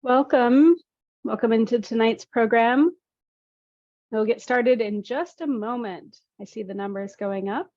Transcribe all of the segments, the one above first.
Welcome. Welcome into tonight's program. We'll get started in just a moment. I see the numbers going up.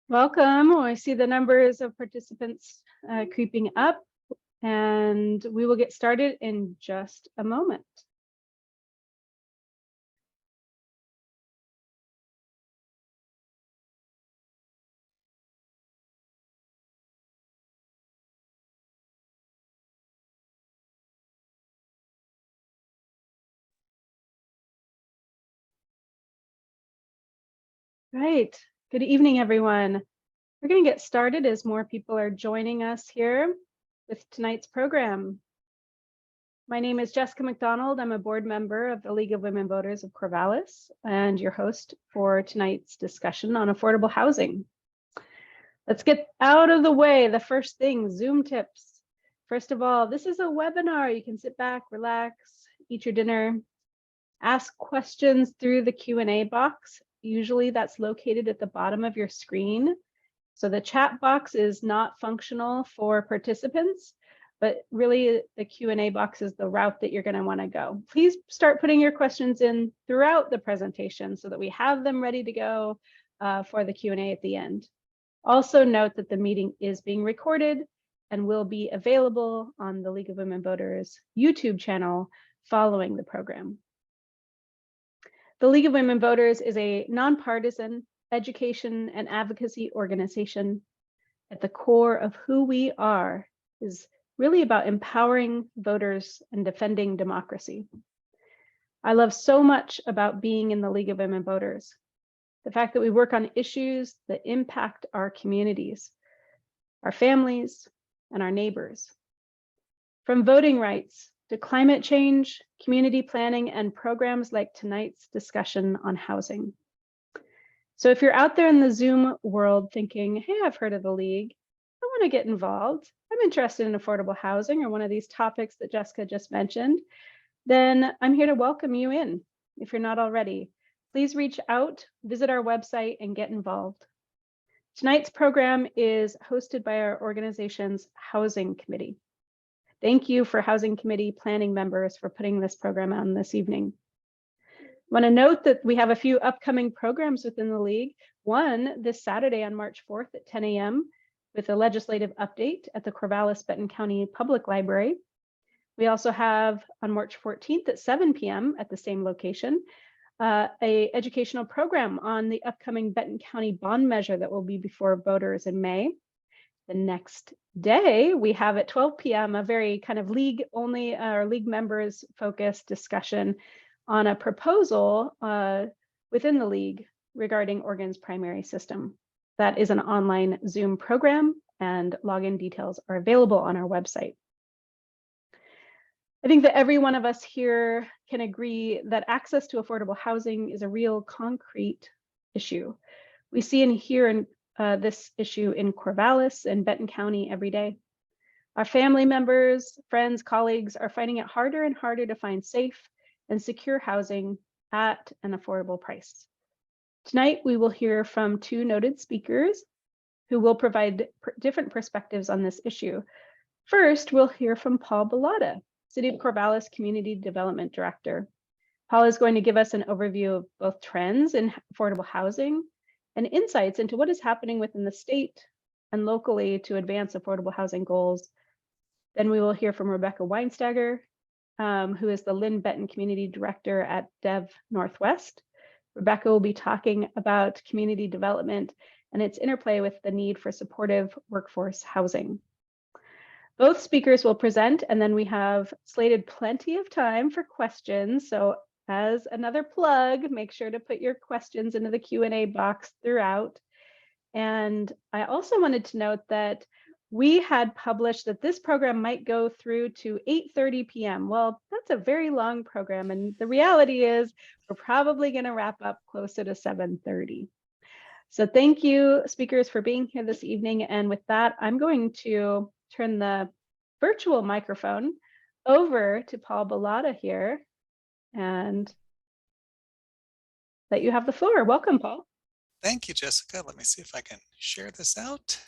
Welcome. I see the numbers of participants creeping up, and we will get started in just a moment. Right. Good evening, everyone. We're going to get started as more people are joining us here with tonight's program. My name is Jessica McDonald. I'm a board member of the League of Women Voters of Corvallis and your host for tonight's discussion on affordable housing. Let's get out of the way. The first thing, Zoom tips. First of all, this is a webinar. You can sit back, relax, eat your dinner, ask questions through the Q&A box. Usually that's located at the bottom of your screen. So the chat box is not functional for participants, but really the Q&A box is the route that you're going to want to go. Please start putting your questions in throughout the presentation so that we have them ready to go for the Q&A at the end. Also note that the meeting is being recorded and will be available on the League of Women Voters YouTube channel following the program. The League of Women Voters is a nonpartisan education and advocacy organization. At the core of who we are is really about empowering voters and defending democracy. I love so much about being in the League of Women Voters. The fact that we work on issues that impact our communities, our families, and our neighbors. From voting rights to climate change, community planning, and programs like tonight's discussion on housing. So if you're out there in the Zoom world thinking, hey, I've heard of the League, I want to get involved, I'm interested in affordable housing or one of these topics that Jessica just mentioned, then I'm here to welcome you in. If you're not already, please reach out, visit our website, and get involved. Tonight's program is hosted by our organization's Housing Committee. Thank you for Housing Committee planning members for putting this program on this evening. I want to note that we have a few upcoming programs within the League. One this Saturday on March 4th at 10 a.m. with a legislative update at the Corvallis-Benton County Public Library. We also have on March 14th at 7 p.m. at the same location, a educational program on the upcoming Benton County bond measure that will be before voters in May. The next day, we have at 12 p.m. a very kind of league only or league members focused discussion on a proposal within the League regarding Oregon's primary system. That is an online Zoom program and login details are available on our website. I think that every one of us here can agree that access to affordable housing is a real concrete issue. We see and hear in this issue in Corvallis and Benton County every day. Our family members, friends, colleagues are finding it harder and harder to find safe and secure housing at an affordable price. Tonight, we will hear from two noted speakers who will provide different perspectives on this issue. First, we'll hear from Paul Bellotta, City of Corvallis Community Development Director. Paul is going to give us an overview of both trends in affordable housing and insights into what is happening within the state and locally to advance affordable housing goals. Then we will hear from Rebecca Weinsteiger, who is the Lynn Benton Community Director at Dev Northwest. Rebecca will be talking about community development and its interplay with the need for supportive workforce housing. Both speakers will present, and then we have slated plenty of time for questions. So as another plug, make sure to put your questions into the Q&A box throughout. And I also wanted to note that we had published that this program might go through to 8:30 p.m. Well, that's a very long program. And the reality is we're probably going to wrap up closer to 7:30. So thank you, speakers, for being here this evening. And with that, I'm going to turn the virtual microphone over to Paul Bellotta here and let you have the floor. Welcome, Paul. Thank you, Jessica. Let me see if I can share this out.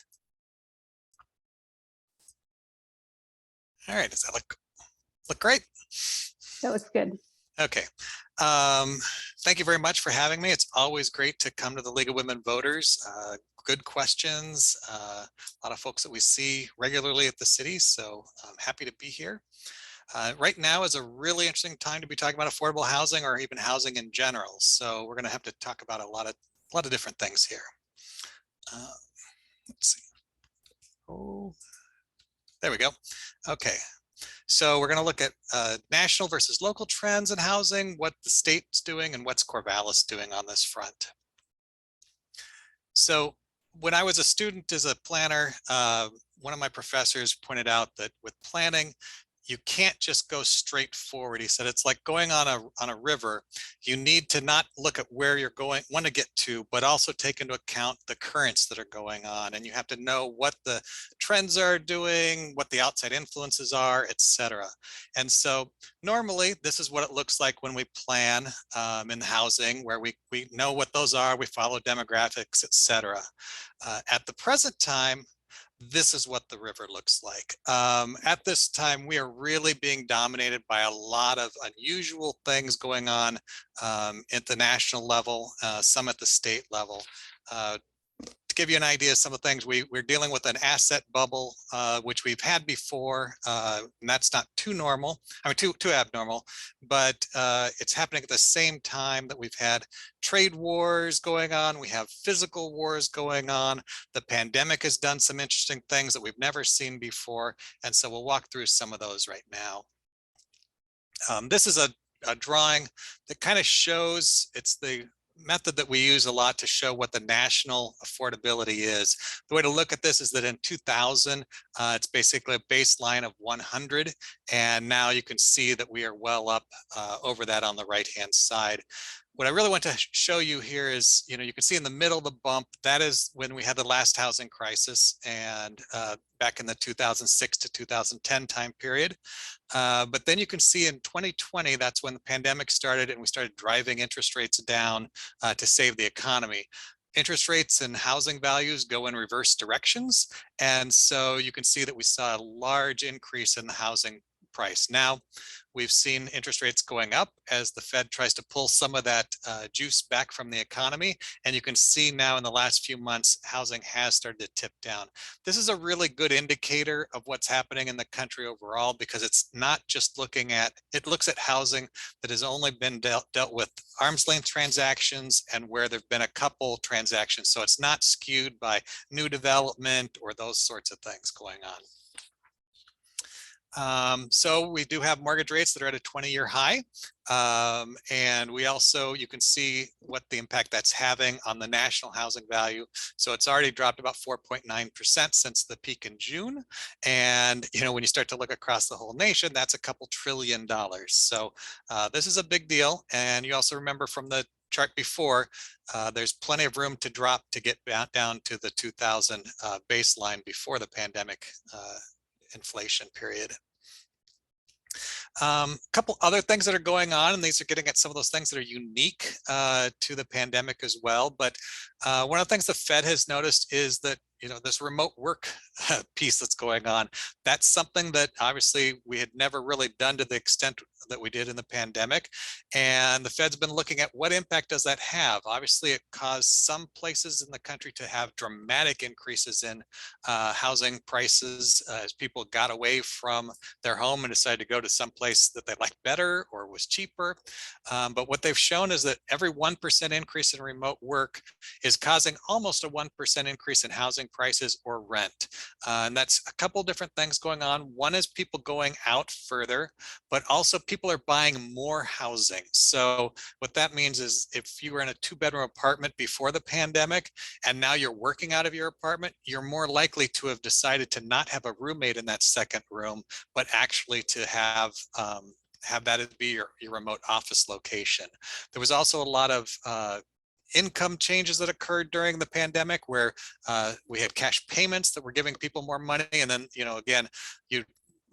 All right, does that look great? That looks good. Okay. Thank you very much for having me. It's always great to come to the League of Women Voters. Good questions, a lot of folks that we see regularly at the city, so I'm happy to be here. Right now is a really interesting time to be talking about affordable housing or even housing in general. So we're going to have to talk about a lot of different things here. Let's see. Oh, there we go. Okay. So we're going to look at national versus local trends in housing, what the state's doing, and what's Corvallis doing on this front. So when I was a student as a planner, one of my professors pointed out that with planning, you can't just go straight forward. He said it's like going on a river. You need to not look at where you're want to get to, but also take into account the currents that are going on. And you have to know what the trends are doing, what the outside influences are, etc. And so normally this is what it looks like when we plan in housing, where we know what those are, we follow demographics, etc. At the present time, this is what the river looks like. At this time, we are really being dominated by a lot of unusual things going on at the national level, some at the state level. To give you an idea of some of the things, we're dealing with an asset bubble, which we've had before, and that's not too normal, I mean, too abnormal, but it's happening at the same time that we've had trade wars going on, we have physical wars going on, the pandemic has done some interesting things that we've never seen before, and so we'll walk through some of those right now. This is a drawing that kind of shows, it's the method that we use a lot to show what the national affordability is. The way to look at this is that in 2000, it's basically a baseline of 100. And now you can see that we are well up over that on the right-hand side. What I really want to show you here is, you can see in the middle of the bump, that is when we had the last housing crisis, and back in the 2006 to 2010 time period. But then you can see in 2020, that's when the pandemic started and we started driving interest rates down to save the economy. Interest rates and housing values go in reverse directions. And so you can see that we saw a large increase in the housing price. Now, we've seen interest rates going up as the Fed tries to pull some of that juice back from the economy. And you can see now in the last few months, housing has started to tip down. This is a really good indicator of what's happening in the country overall, because it's not just looking at, it looks at housing that has only been dealt with arm's length transactions and where there've been a couple transactions. So it's not skewed by new development or those sorts of things going on. So we do have mortgage rates that are at a 20-year high. And we also, you can see what the impact that's having on the national housing value. So it's already dropped about 4.9% since the peak in June. And, when you start to look across the whole nation, that's a couple $1 trillion. So this is a big deal. And you also remember from the chart before, there's plenty of room to drop to get down to the 2000 baseline before the pandemic inflation period. Couple other things that are going on, and these are getting at some of those things that are unique to the pandemic as well. But one of the things the Fed has noticed is that this remote work piece that's going on, that's something that obviously we had never really done to the extent that we did in the pandemic. And the Fed's been looking at what impact does that have? Obviously, it caused some places in the country to have dramatic increases in housing prices as people got away from their home and decided to go to some place that they liked better or was cheaper. But what they've shown is that every 1% increase in remote work is causing almost a 1% increase in housing housing prices or rent. And that's a couple different things going on. One is people going out further, but also people are buying more housing. So what that means is if you were in a 2-bedroom apartment before the pandemic and now you're working out of your apartment, you're more likely to have decided to not have a roommate in that second room, but actually to have that be your remote office location. There was also a lot of income changes that occurred during the pandemic where we had cash payments that were giving people more money. And then, again, a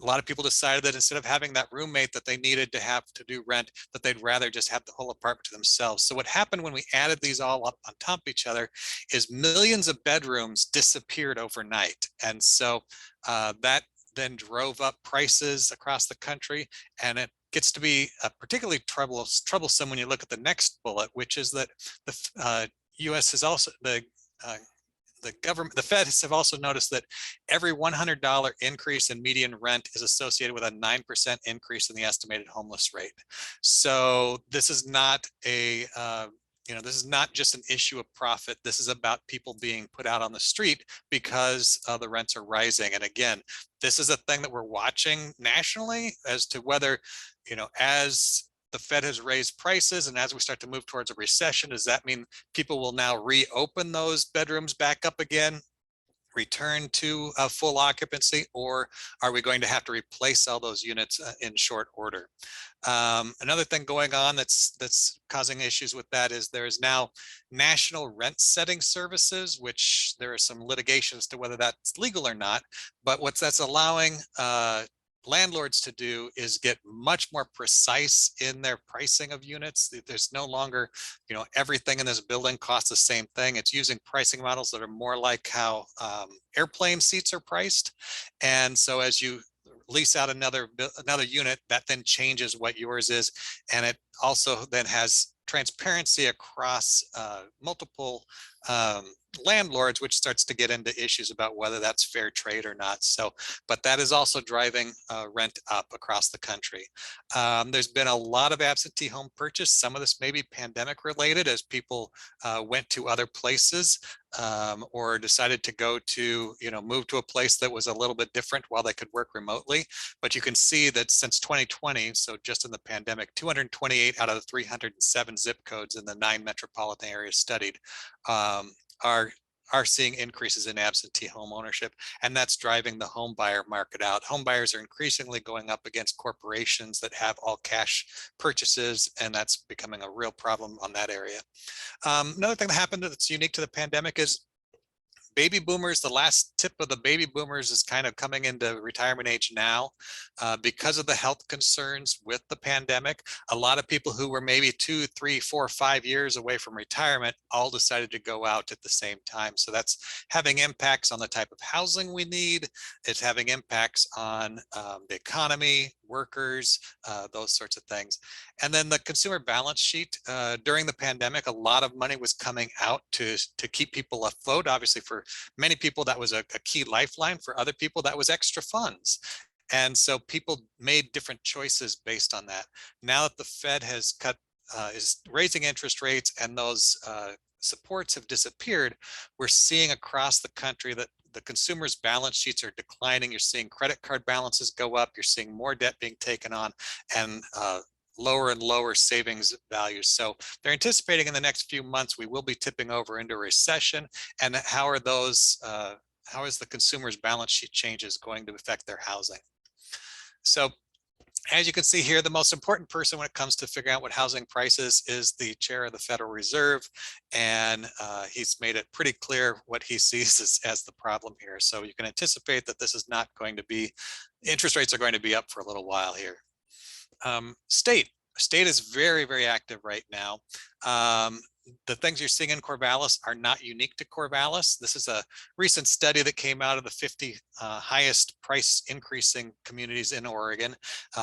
lot of people decided that instead of having that roommate that they needed to have to do rent, that they'd rather just have the whole apartment to themselves. So what happened when we added these all up on top of each other is millions of bedrooms disappeared overnight. And so that then drove up prices across the country, and it gets to be particularly troublesome when you look at the next bullet, which is that the U.S. has also the government, the Fed have also noticed that every $100 increase in median rent is associated with a 9% increase in the estimated homeless rate. So this is not this is not just an issue of profit. This is about people being put out on the street because the rents are rising. And again, this is a thing that we're watching nationally as to whether, as the Fed has raised prices and as we start to move towards a recession, does that mean people will now reopen those bedrooms back up again, return to full occupancy, or are we going to have to replace all those units in short order? Another thing going on that's causing issues with that is there is now national rent setting services, which there are some litigations to whether that's legal or not. But what that's allowing landlords to do is get much more precise in their pricing of units. There's no longer, everything in this building costs the same thing. It's using pricing models that are more like how airplane seats are priced. And so as you lease out another unit, that then changes what yours is. And it also then has transparency across multiple landlords, which starts to get into issues about whether that's fair trade or not. So, but that is also driving rent up across the country. There's been a lot of absentee home purchase. Some of this may be pandemic related as people went to other places or decided to go to, move to a place that was a little bit different while they could work remotely. But you can see that since 2020, so just in the pandemic, 228 out of the 307 zip codes in the 9 metropolitan areas studied are seeing increases in absentee home ownership, and that's driving the home buyer market out. Home buyers are increasingly going up against corporations that have all cash purchases, and that's becoming a real problem on that area. Another thing that happened that's unique to the pandemic is baby boomers. The last tip of the baby boomers is kind of coming into retirement age now because of the health concerns with the pandemic. A lot of people who were maybe 2, 3, 4, 5 years away from retirement all decided to go out at the same time. So that's having impacts on the type of housing we need. It's having impacts on the economy, workers, those sorts of things. And then the consumer balance sheet during the pandemic, a lot of money was coming out to keep people afloat. Obviously, for many people, that was a key lifeline. For other people, that was extra funds. And so people made different choices based on that. Now that the Fed has is raising interest rates and those supports have disappeared, we're seeing across the country that the consumers' balance sheets are declining. You're seeing credit card balances go up. You're seeing more debt being taken on and lower and lower savings values. So they're anticipating in the next few months we will be tipping over into a recession. And how is the consumer's balance sheet changes going to affect their housing? So as you can see here, the most important person when it comes to figuring out what housing prices is the chair of the Federal Reserve. And he's made it pretty clear what he sees as the problem here. So you can anticipate that this is not going to be, interest rates are going to be up for a little while here. State is very, very active right now. The things you're seeing in Corvallis are not unique to Corvallis. This is a recent study that came out of the 50 highest price increasing communities in Oregon.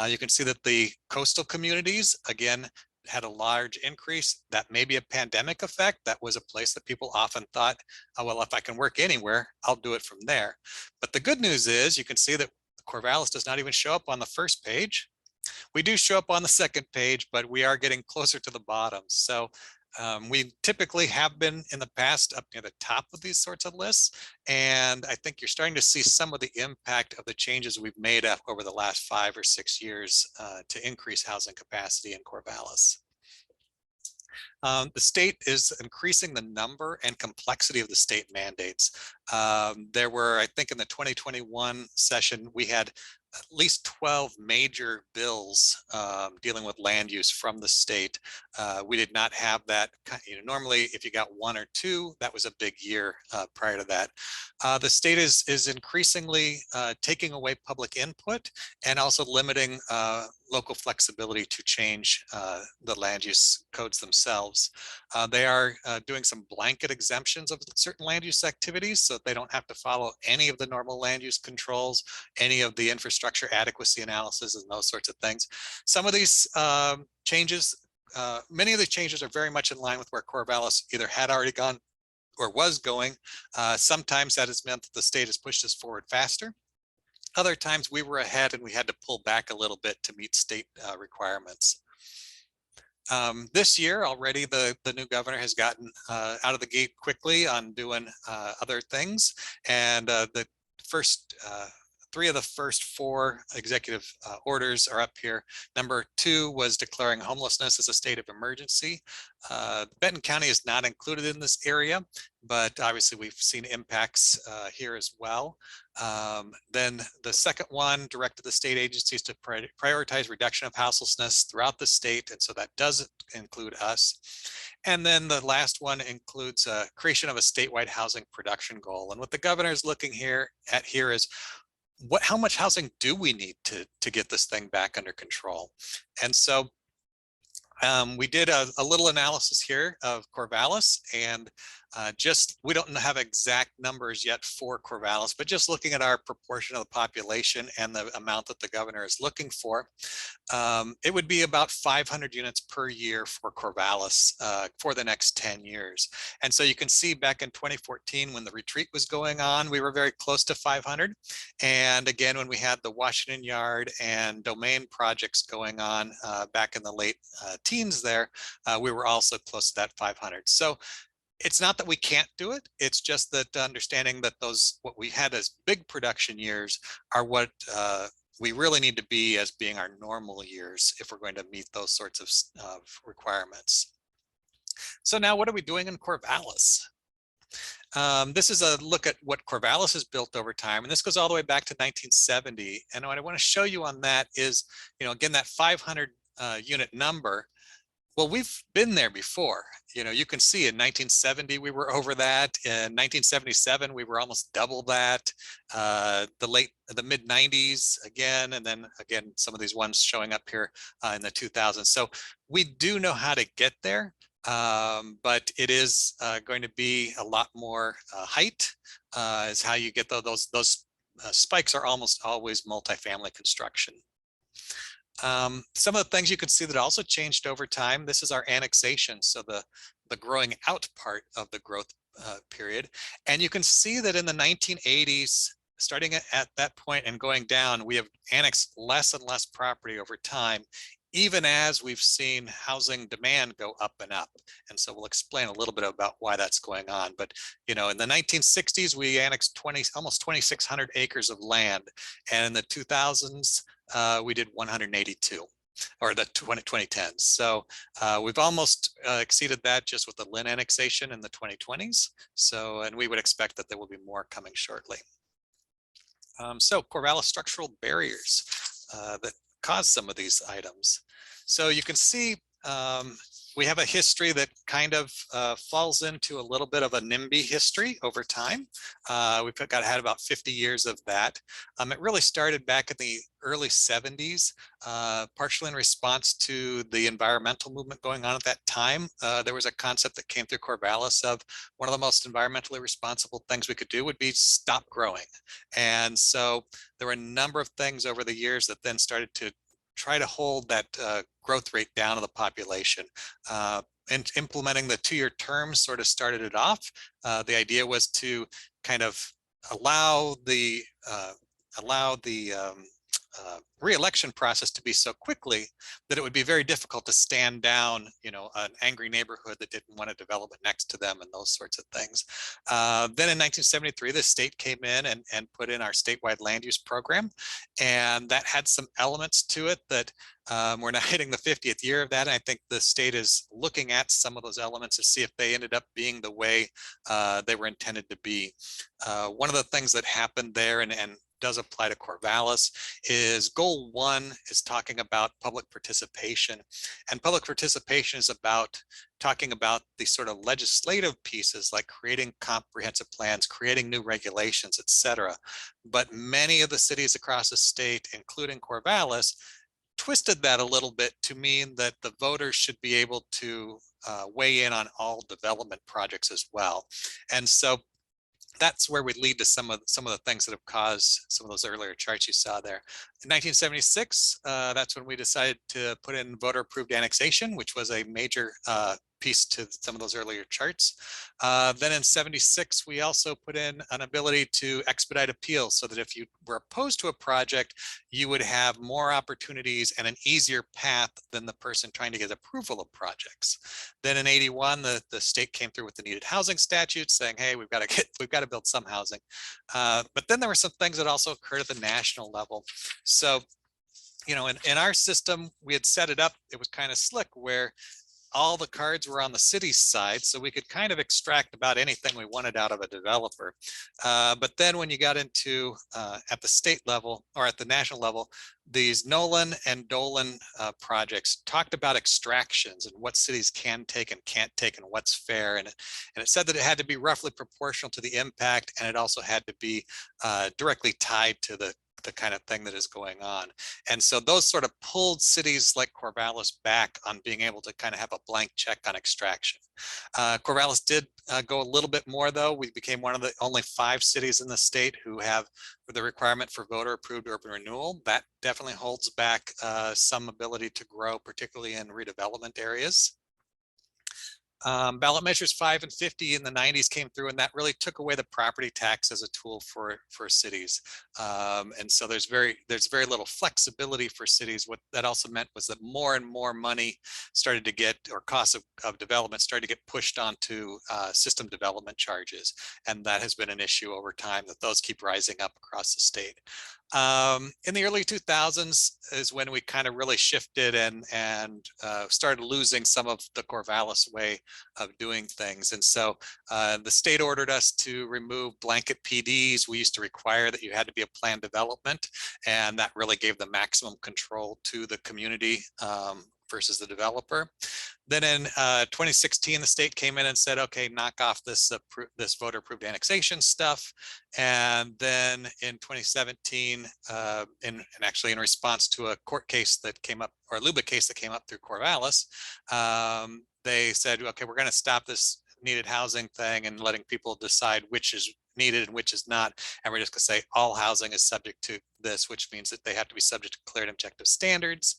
You can see that the coastal communities, again, had a large increase. That may be a pandemic effect. That was a place that people often thought, oh, well, if I can work anywhere, I'll do it from there. But the good news is you can see that Corvallis does not even show up on the first page. We do show up on the second page, but we are getting closer to the bottom. So We typically have been in the past up near the top of these sorts of lists, and I think you're starting to see some of the impact of the changes we've made up over the last 5 or 6 years to increase housing capacity in Corvallis. The state is increasing the number and complexity of the state mandates. There were, I think in the 2021 session, we had at least 12 major bills dealing with land use from the state. We did not have that. Normally, if you got 1 or 2, that was a big year prior to that. The state is increasingly taking away public input and also limiting local flexibility to change the land use codes themselves. They are doing some blanket exemptions of certain land use activities so that they don't have to follow any of the normal land use controls, any of the infrastructure adequacy analysis and those sorts of things. Some of these changes, many of the changes are very much in line with where Corvallis either had already gone or was going. Sometimes that has meant that the state has pushed us forward faster. Other times we were ahead and we had to pull back a little bit to meet state requirements. This year already, the new governor has gotten out of the gate quickly on doing other things. And the first 3 of the first 4 executive orders are up here. Number 2 was declaring homelessness as a state of emergency. Benton County is not included in this area, but obviously we've seen impacts here as well. Then the second one directed the state agencies to prioritize reduction of houselessness throughout the state, and so that does include us. And then the last one includes creation of a statewide housing production goal. And what the governor is looking at here is how much housing do we need to get this thing back under control? And so we did a little analysis here of Corvallis, and we don't have exact numbers yet for Corvallis, but just looking at our proportion of the population and the amount that the governor is looking for, it would be about 500 units per year for Corvallis for the next 10 years. And so you can see back in 2014 when the retreat was going on, we were very close to 500. And again, when we had the Washington Yard and Domain projects going on back in the late teens there, we were also close to that 500. So it's not that we can't do it. It's just that understanding that what we had as big production years are what we really need to be as being our normal years if we're going to meet those sorts of requirements. So now what are we doing in Corvallis? This is a look at what Corvallis has built over time, and this goes all the way back to 1970. And what I want to show you on that is, again, that 500 unit number. Well, we've been there before. You can see in 1970 we were over that. In 1977 we were almost double that. The mid 90s again, and then again some of these ones showing up here in the 2000s. So we do know how to get there, but it is going to be a lot more height is how you get those spikes are almost always multifamily construction. Some of the things you can see that also changed over time. This is our annexation, so the growing out part of the growth period. And you can see that in the 1980s, starting at that point and going down, we have annexed less and less property over time, even as we've seen housing demand go up and up. And so we'll explain a little bit about why that's going on. But in the 1960s, we annexed almost 2,600 acres of land. And in the 2000s, we did 182, or the 2010s. So we've almost exceeded that just with the Lynn annexation in the 2020s. So, and we would expect that there will be more coming shortly. So Corvallis structural barriers that cause some of these issue. So you can see we have a history that kind of falls into a little bit of a NIMBY history over time. We've had about 50 years of that. It really started back in the early 70s, partially in response to the environmental movement going on at that time. There was a concept that came through Corvallis of one of the most environmentally responsible things we could do would be stop growing. And so there were a number of things over the years that then started to try to hold that growth rate down of the population. And implementing the 2-year terms sort of started it off. The idea was to kind of allow the re-election process to be so quickly that it would be very difficult to stand down, an angry neighborhood that didn't want to develop it next to them and those sorts of things. Then in 1973, the state came in and put in our statewide land use program, and that had some elements to it that we're now hitting the 50th year of that. And I think the state is looking at some of those elements to see if they ended up being the way they were intended to be. One of the things that happened there and does apply to Corvallis is goal 1 is talking about public participation, and public participation is about talking about the sort of legislative pieces like creating comprehensive plans, creating new regulations, etc. But many of the cities across the state, including Corvallis, twisted that a little bit to mean that the voters should be able to weigh in on all development projects as well. And so that's where we lead to some of the things that have caused some of those earlier charts you saw there. In 1976, that's when we decided to put in voter approved annexation, which was a major piece to some of those earlier charts. Then in 76, we also put in an ability to expedite appeals so that if you were opposed to a project, you would have more opportunities and an easier path than the person trying to get approval of projects. Then in 81, the state came through with the needed housing statute saying, hey, we've got to build some housing. But then there were some things that also occurred at the national level. So, in our system, we had set it up, it was kind of slick where all the cards were on the city's side, so we could kind of extract about anything we wanted out of a developer. But then when you got into at the state level or at the national level, these Nolan and Dolan projects talked about extractions and what cities can take and can't take and what's fair. And it said that it had to be roughly proportional to the impact, and it also had to be directly tied to the kind of thing that is going on. And so those sort of pulled cities like Corvallis back on being able to kind of have a blank check on extraction. Corvallis did go a little bit more though. We became one of the only 5 cities in the state who have the requirement for voter approved urban renewal. That definitely holds back some ability to grow, particularly in redevelopment areas. Ballot measures 5 and 50 in the 90s came through, and that really took away the property tax as a tool for cities. And so there's very little flexibility for cities. What that also meant was that more and more money started to get, or costs of development started to get pushed onto system development charges. And that has been an issue over time, that those keep rising up across the state. In the early 2000s is when we kind of really shifted and started losing some of the Corvallis way of doing things. And so the state ordered us to remove blanket PDs. We used to require that you had to be a planned development, and that really gave the maximum control to the community versus the developer. Then in 2016, the state came in and said, okay, knock off this voter approved annexation stuff. And then in 2017, and actually in response to a court case that came up, or a LUBA case that came up through Corvallis, they said, okay, we're going to stop this needed housing thing and letting people decide which is needed and which is not. And we're just going to say all housing is subject to this, which means that they have to be subject to clear and objective standards.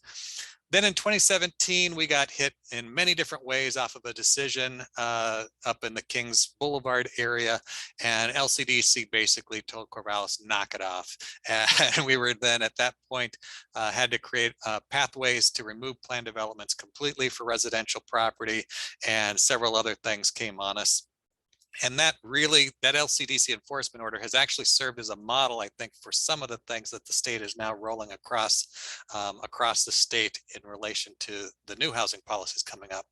Then in 2017, we got hit in many different ways off of a decision up in the Kings Boulevard area, and LCDC basically told Corvallis, knock it off. And we were then at that point had to create pathways to remove planned developments completely for residential property, and several other things came on us. And that LCDC enforcement order has actually served as a model, I think, for some of the things that the state is now rolling across the state in relation to the new housing policies coming up.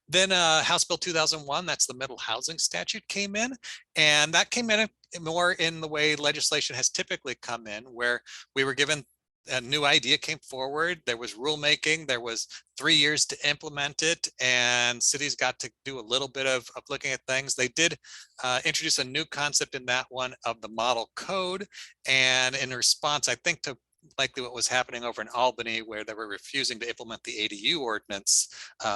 Then House Bill 2001, that's the middle housing statute, came in, and that came in more in the way legislation has typically come in, where we were given a new idea came forward, there was rulemaking, there was 3 years to implement it, and cities got to do a little bit of looking at things. They did introduce a new concept in that one of the model code, and in response, I think, to likely what was happening over in Albany, where they were refusing to implement the ADU ordinance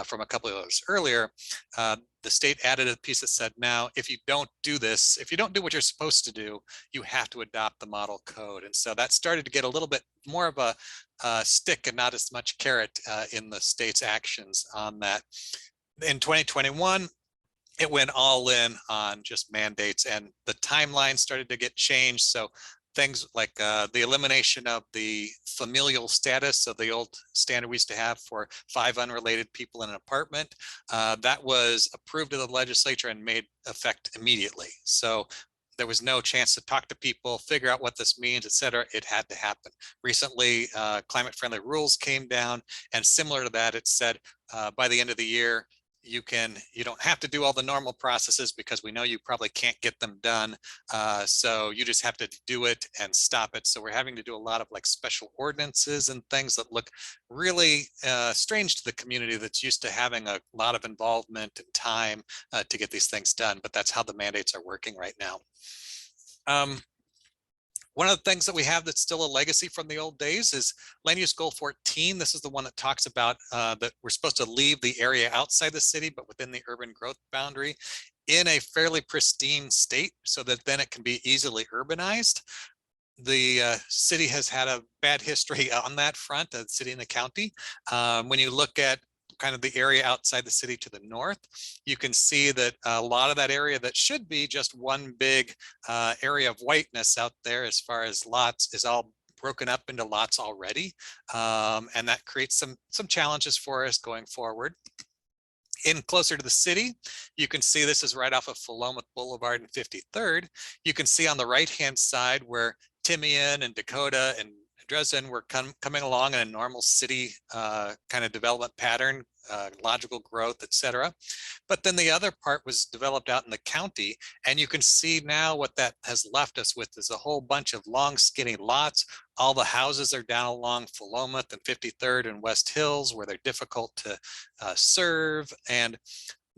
from a couple of years earlier, the state added a piece that said, now, if you don't do this, if you don't do what you're supposed to do, you have to adopt the model code. And so that started to get a little bit more of a stick and not as much carrot in the state's actions on that. In 2021, it went all in on just mandates, and the timeline started to get changed. So things like the elimination of the familial status of the old standard we used to have for 5 unrelated people in an apartment. That was approved in the legislature and made effect immediately. So there was no chance to talk to people, figure out what this means, et cetera. It had to happen. Recently, climate friendly rules came down, and similar to that, it said by the end of the year, you don't have to do all the normal processes because we know you probably can't get them done. So you just have to do it and stop it. So we're having to do a lot of like special ordinances and things that look really strange to the community that's used to having a lot of involvement and time to get these things done. But that's how the mandates are working right now. One of the things that we have that's still a legacy from the old days is land use goal 14. This is the one that talks about that we're supposed to leave the area outside the city, but within the urban growth boundary in a fairly pristine state so that then it can be easily urbanized. The city has had a bad history on that front, the city and the county. When you look at kind of the area outside the city to the north, you can see that a lot of that area that should be just one big area of whiteness out there as far as lots is all broken up into lots already. And that creates some challenges for us going forward. In closer to the city, you can see this is right off of Philomath Boulevard and 53rd. You can see on the right-hand side where Timian and Dakota and Dresden were coming along in a normal city kind of development pattern, logical growth, etc. But then the other part was developed out in the county, and you can see now what that has left us with is a whole bunch of long, skinny lots. All the houses are down along Philomath and 53rd and West Hills where they're difficult to serve, and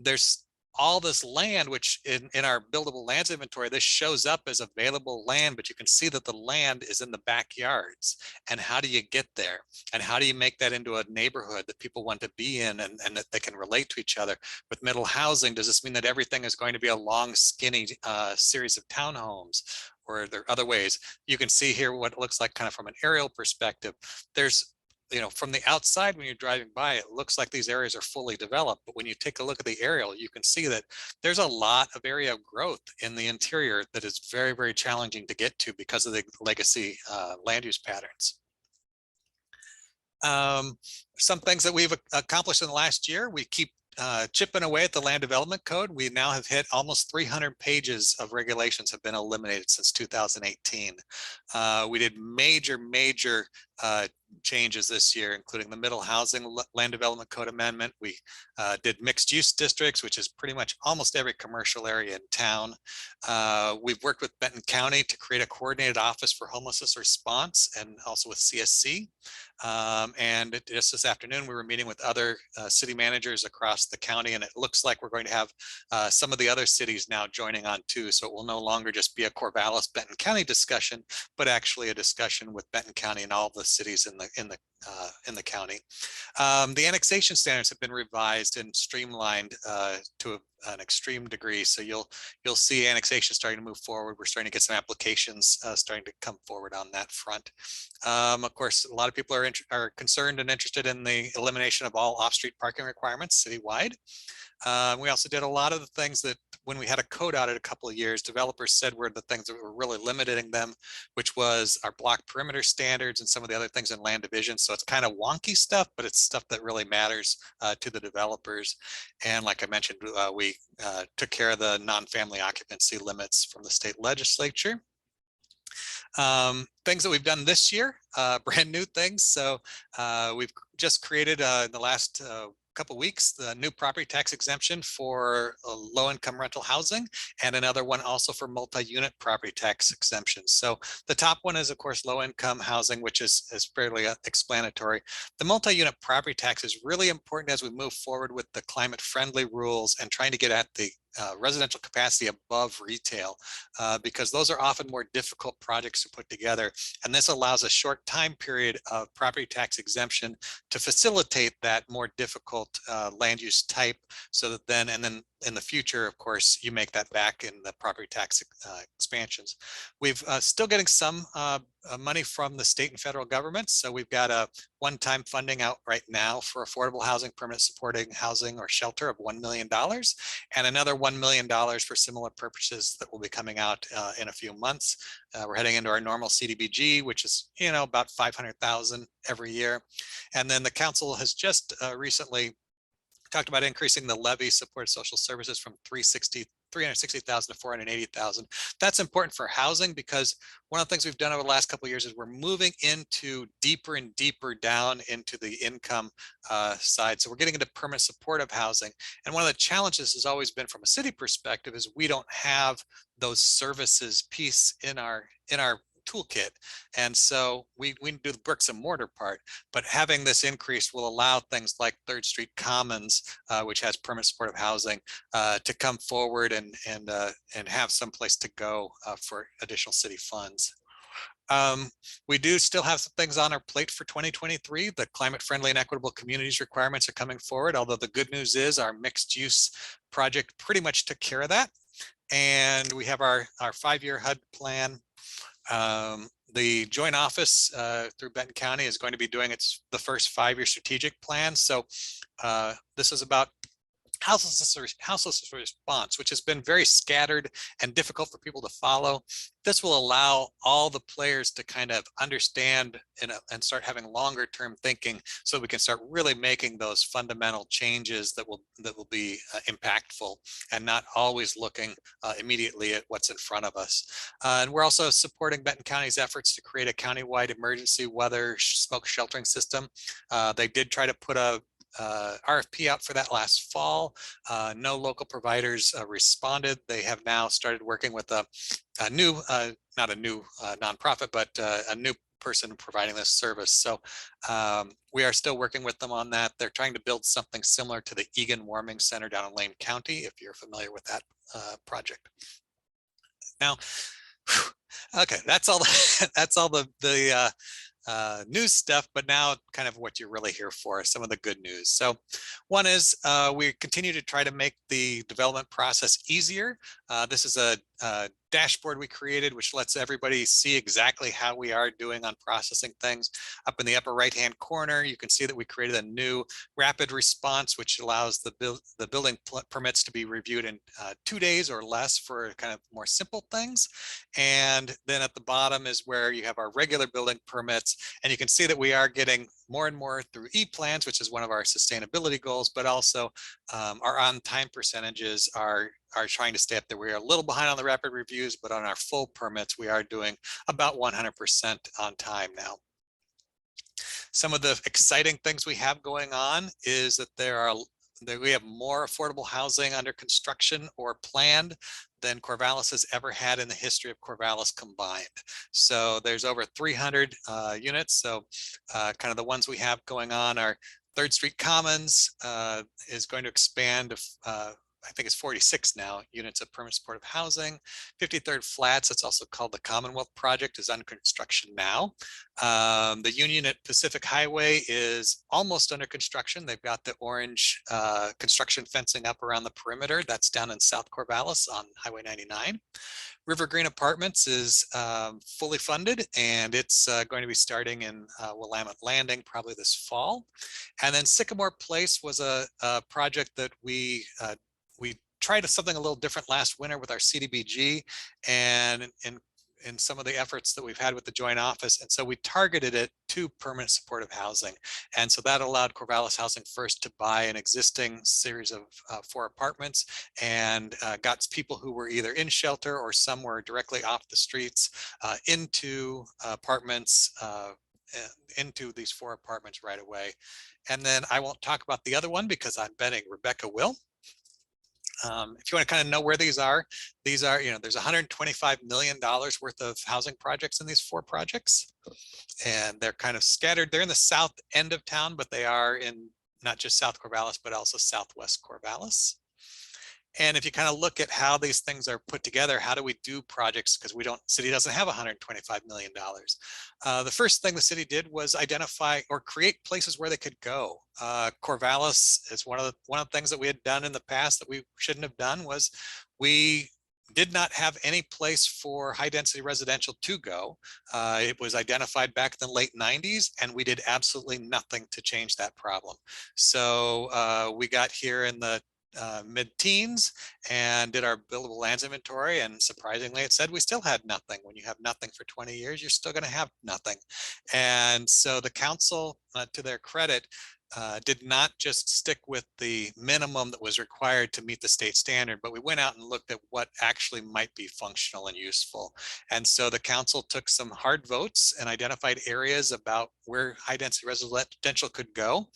there's all this land, which in our buildable lands inventory, this shows up as available land, but you can see that the land is in the backyards. And how do you get there? And how do you make that into a neighborhood that people want to be in and that they can relate to each other? With middle housing, does this mean that everything is going to be a long, skinny series of townhomes? Or are there other ways? You can see here what it looks like kind of from an aerial perspective. There's from the outside, when you're driving by, it looks like these areas are fully developed. But when you take a look at the aerial, you can see that there's a lot of area of growth in the interior that is very, very challenging to get to because of the legacy land use patterns. Some things that we've accomplished in the last year, we keep chipping away at the land development code. We now have hit almost 300 pages of regulations have been eliminated since 2018. We did major changes this year, including the middle housing land development code amendment. We did mixed use districts, which is pretty much almost every commercial area in town. We've worked with Benton County to create a coordinated office for homelessness response, and also with CSC. And just this afternoon, we were meeting with other city managers across the county, and it looks like we're going to have some of the other cities now joining on too. So it will no longer just be a Corvallis Benton County discussion, but actually a discussion with Benton County and all the cities in the county. The annexation standards have been revised and streamlined to an extreme degree. So you'll see annexation starting to move forward. We're starting to get some applications starting to come forward on that front. Of course, a lot of people are concerned and interested in the elimination of all off-street parking requirements citywide. We also did a lot of the things that when we had a code audit a couple of years, developers said were the things that were really limiting them, which was our block perimeter standards and some of the other things in land division. So it's kind of wonky stuff, but it's stuff that really matters to the developers. And like I mentioned, we took care of the non-family occupancy limits from the state legislature. Things that we've done this year, brand new things. So we've just created in the last couple weeks the new property tax exemption for low-income rental housing, and another one also for multi-unit property tax exemptions. So the top one is, of course, low-income housing, which is fairly explanatory. The multi-unit property tax is really important as we move forward with the climate-friendly rules and trying to get at the residential capacity above retail, because those are often more difficult projects to put together. And this allows a short time period of property tax exemption to facilitate that more difficult land use type, so that then in the future, of course, you make that back in the property tax expansions. We've still getting some money from the state and federal governments. So we've got a one-time funding out right now for affordable housing, permanent supporting housing or shelter of $1 million, and another $1 million for similar purposes that will be coming out in a few months. We're heading into our normal CDBG, which is, about 500,000 every year. And then the council has just recently talked about increasing the levy supported social services from 360,000 to 480,000. That's important for housing because one of the things we've done over the last couple of years is we're moving into deeper and deeper down into the income side. So we're getting into permanent supportive housing. And one of the challenges has always been from a city perspective is we don't have those services piece in our toolkit. And so we do the bricks and mortar part, but having this increase will allow things like Third Street Commons, which has permanent supportive housing, to come forward and have some place to go for additional city funds. We do still have some things on our plate for 2023. The climate friendly and equitable communities requirements are coming forward, although the good news is our mixed use project pretty much took care of that. And we have our 5-year HUD plan. The joint office through Benton County is going to be doing the first 5-year strategic plan. So this is about houseless response, which has been very scattered and difficult for people to follow. This will allow all the players to kind of understand and start having longer term thinking, so we can start really making those fundamental changes that will be impactful and not always looking immediately at what's in front of us. And we're also supporting Benton County's efforts to create a countywide emergency weather smoke sheltering system. They did try to put a RFP out for that last fall. No local providers responded. They have now started working with a new, not a new nonprofit, but a new person providing this service. So we are still working with them on that. They're trying to build something similar to the Egan Warming Center down in Lane County, if you're familiar with that project. Now, okay, that's all. That's all the news stuff, but now kind of what you're really here for, some of the good news. So one is we continue to try to make the development process easier. This is a dashboard we created, which lets everybody see exactly how we are doing on processing things. Up in the upper right-hand corner, you can see that we created a new rapid response, which allows the building permits to be reviewed in 2 days or less for kind of more simple things. And then at the bottom is where you have our regular building permits. And you can see that we are getting more and more through e-plans, which is one of our sustainability goals, but also our on-time percentages are trying to stay up there. We are a little behind on the rapid reviews, but on our full permits, we are doing about 100% on time now. Some of the exciting things we have going on is that we have more affordable housing under construction or planned than Corvallis has ever had in the history of Corvallis combined. So there's over 300 units. So kind of the ones we have going on are Third Street Commons is going to expand to I think it's 46 now units of permanent supportive housing. 53rd Flats, it's also called the Commonwealth Project, is under construction now. The Union at Pacific Highway is almost under construction. They've got the orange construction fencing up around the perimeter. That's down in South Corvallis on Highway 99. River Green Apartments is fully funded, and it's going to be starting in Willamette Landing probably this fall. And then Sycamore Place was a project that we tried something a little different last winter with our CDBG and in some of the efforts that we've had with the joint office. And so we targeted it to permanent supportive housing. And so that allowed Corvallis Housing First to buy an existing series of 4 apartments and got people who were either in shelter or some were directly off the streets into apartments, into these 4 apartments right away. And then I won't talk about the other one because I'm betting Rebecca will. If you want to kind of know where these are, there's $125 million worth of housing projects in these 4 projects. And they're kind of scattered. They're in the south end of town, but they are in not just South Corvallis, but also Southwest Corvallis. And if you kind of look at how these things are put together, how do we do projects? Because city doesn't have $125 million. The first thing the city did was identify or create places where they could go. Corvallis is one of the things that we had done in the past that we shouldn't have done was we did not have any place for high density residential to go. It was identified back in the late 90s, and we did absolutely nothing to change that problem. So we got here in the mid-teens and did our buildable lands inventory, and surprisingly it said we still had nothing. When you have nothing for 20 years, you're still going to have nothing. And so the council, to their credit, did not just stick with the minimum that was required to meet the state standard, but we went out and looked at what actually might be functional and useful. And so the council took some hard votes and identified areas about where high density residential could go.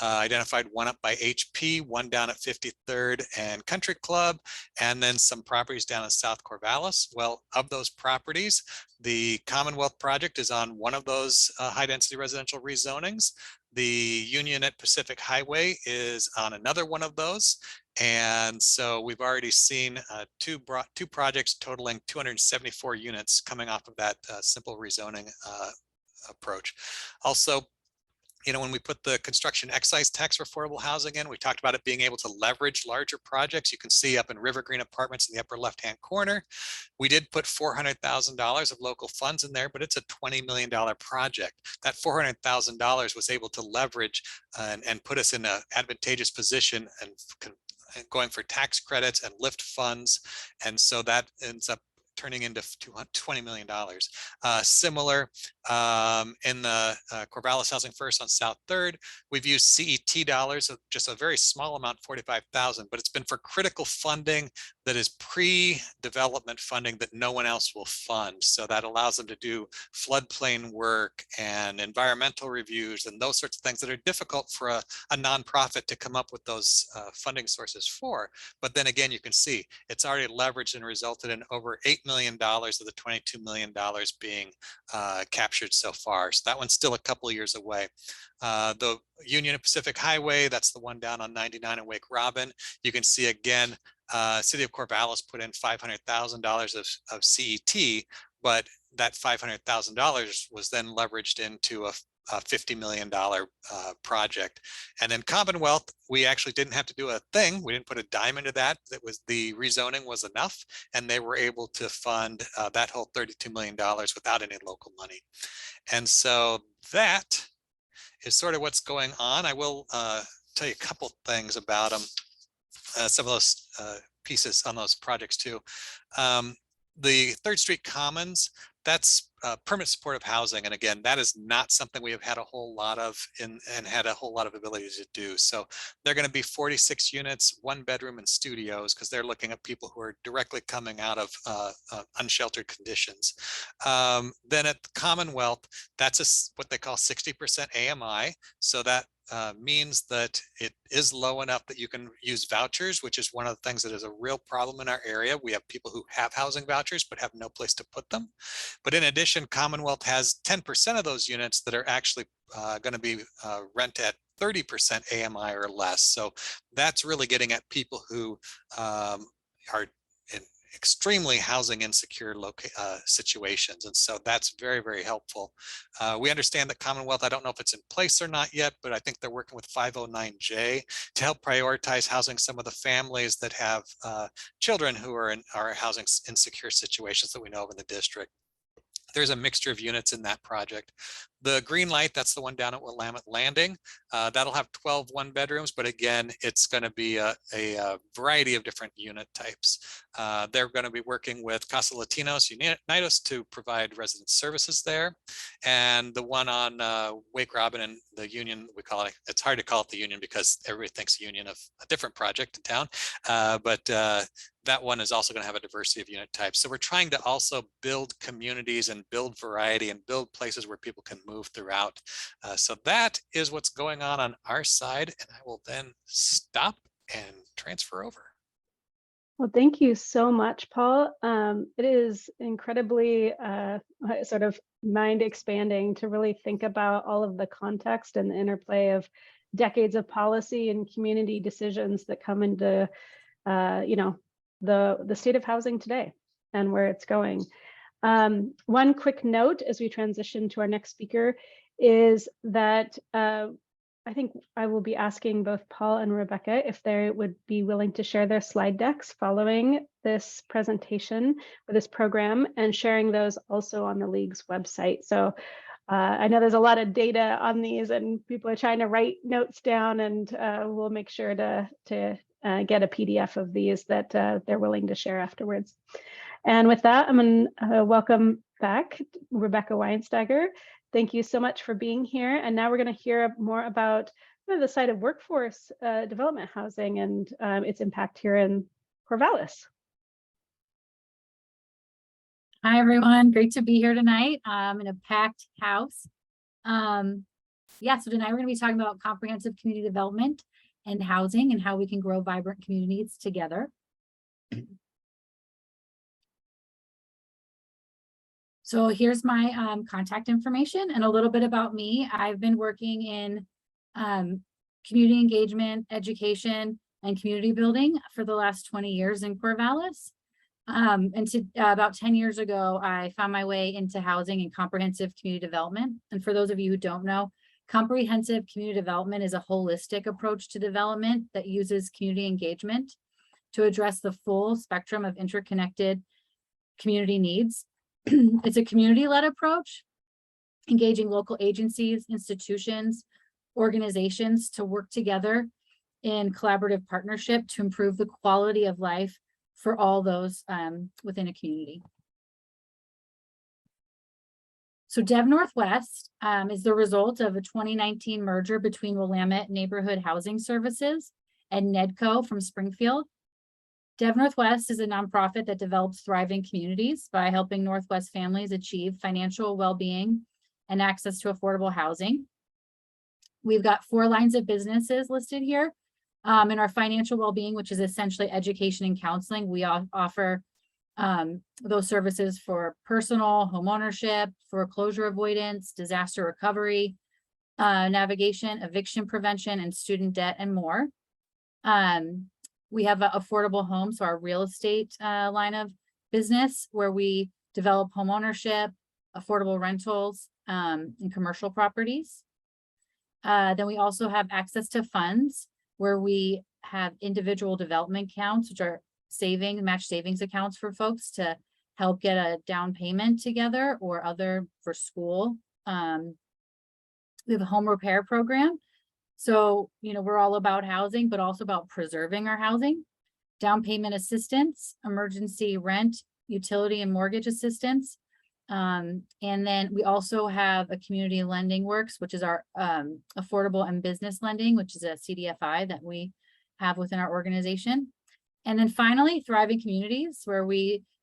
Identified one up by HP, one down at 53rd and Country Club, and then some properties down in South Corvallis. Well, of those properties, the Commonwealth project is on one of those high density residential rezonings. The Union at Pacific Highway is on another one of those. And so we've already seen two projects totaling 274 units coming off of that simple rezoning approach. Also, when we put the construction excise tax for affordable housing in, we talked about it being able to leverage larger projects. You can see up in River Green Apartments in the upper left-hand corner, we did put $400,000 of local funds in there, but it's a $20 million project. That $400,000 was able to leverage and put us in an advantageous position and going for tax credits and lift funds. And so that ends up turning into $20 million. Similar in the Corvallis Housing First on South 3rd, we've used CET dollars, just a very small amount, 45,000, but it's been for critical funding that is pre-development funding that no one else will fund. So that allows them to do floodplain work and environmental reviews and those sorts of things that are difficult for a nonprofit to come up with those funding sources for. But then again, you can see it's already leveraged and resulted in over $8 million of the $22 million being captured so far. So that one's still a couple of years away. The Union Pacific Highway, that's the one down on 99 and Wake Robin. You can see again, City of Corvallis put in $500,000 of CET, but that $500,000 was then leveraged into a $50 million project. And then Commonwealth, we actually didn't have to do a thing. We didn't put a dime into that. That was the rezoning was enough, and they were able to fund that whole $32 million without any local money. And so that is sort of what's going on. I will tell you a couple things about them. Some of those pieces on those projects too. The 3rd Street Commons, that's permanent supportive housing. And again, that is not something we have had a whole lot of and had a whole lot of ability to do. So they're going to be 46 units, 1 bedroom and studios, because they're looking at people who are directly coming out of unsheltered conditions. Then at the Commonwealth, that's what they call 60% AMI. So that means that it is low enough that you can use vouchers, which is one of the things that is a real problem in our area. We have people who have housing vouchers but have no place to put them. But in addition, Commonwealth has 10% of those units that are actually going to be rent at 30% AMI or less. So that's really getting at people who are in extremely housing insecure situations. And so that's very, very helpful. We understand that Commonwealth, I don't know if it's in place or not yet, but I think they're working with 509J to help prioritize housing some of the families that have children who are in housing insecure situations that we know of in the district. There's a mixture of units in that project. The green light, that's the one down at Willamette Landing. That'll have 12 one-bedrooms, but again, it's going to be a variety of different unit types. They're going to be working with Casa Latinos Unidos to provide resident services there. And the one on Wake Robin and the Union, we call it, it's hard to call it the Union because everybody thinks Union of a different project in town. That one is also going to have a diversity of unit types. So we're trying to also build communities and build variety and build places where people can move throughout. So that is what's going on our side. And I will then stop and transfer over. Well, thank you so much, Paul. It is incredibly sort of mind expanding to really think about all of the context and the interplay of decades of policy and community decisions that come into, the state of housing today and where it's going. One quick note as we transition to our next speaker is that I I think I will be asking both Paul and Rebecca if they would be willing to share their slide decks following this presentation or this program, and sharing those also on the League's website. So I know there's a lot of data on these and people are trying to write notes down, and we'll make sure to get a PDF of these that they're willing to share afterwards. And with that, I'm going to welcome back Rebecca Weinsteiger. Thank you so much for being here. And now we're going to hear more about the side of workforce development housing and its impact here in Corvallis. Hi, everyone. Great to be here tonight in a packed house. So tonight we're going to be talking about comprehensive community development and housing and how we can grow vibrant communities together. So here's my contact information and a little bit about me. I've been working in community engagement, education, and community building for the last 20 years in Corvallis. About 10 years ago, I found my way into housing and comprehensive community development. And for those of you who don't know, comprehensive community development is a holistic approach to development that uses community engagement to address the full spectrum of interconnected community needs. It's a community-led approach, engaging local agencies, institutions, organizations to work together in collaborative partnership to improve the quality of life for all those within a community. So Dev Northwest is the result of a 2019 merger between Willamette Neighborhood Housing Services and NEDCO from Springfield. Dev Northwest is a nonprofit that develops thriving communities by helping Northwest families achieve financial well-being and access to affordable housing. We've got 4 lines of businesses listed here. In our financial well-being, which is essentially education and counseling, we offer those services for personal home ownership, foreclosure avoidance, disaster recovery, navigation, eviction prevention, and student debt, and more. We have an affordable home, so our real estate line of business, where we develop home ownership, affordable rentals, and commercial properties. Then we also have access to funds, where we have individual development accounts, which are match savings accounts for folks to help get a down payment together or other for school. We have a home repair program. So, we're all about housing, but also about preserving our housing. Down payment assistance, emergency rent, utility and mortgage assistance. And then we also have a community lending works, which is our affordable and business lending, which is a CDFI that we have within our organization. And then finally, thriving communities,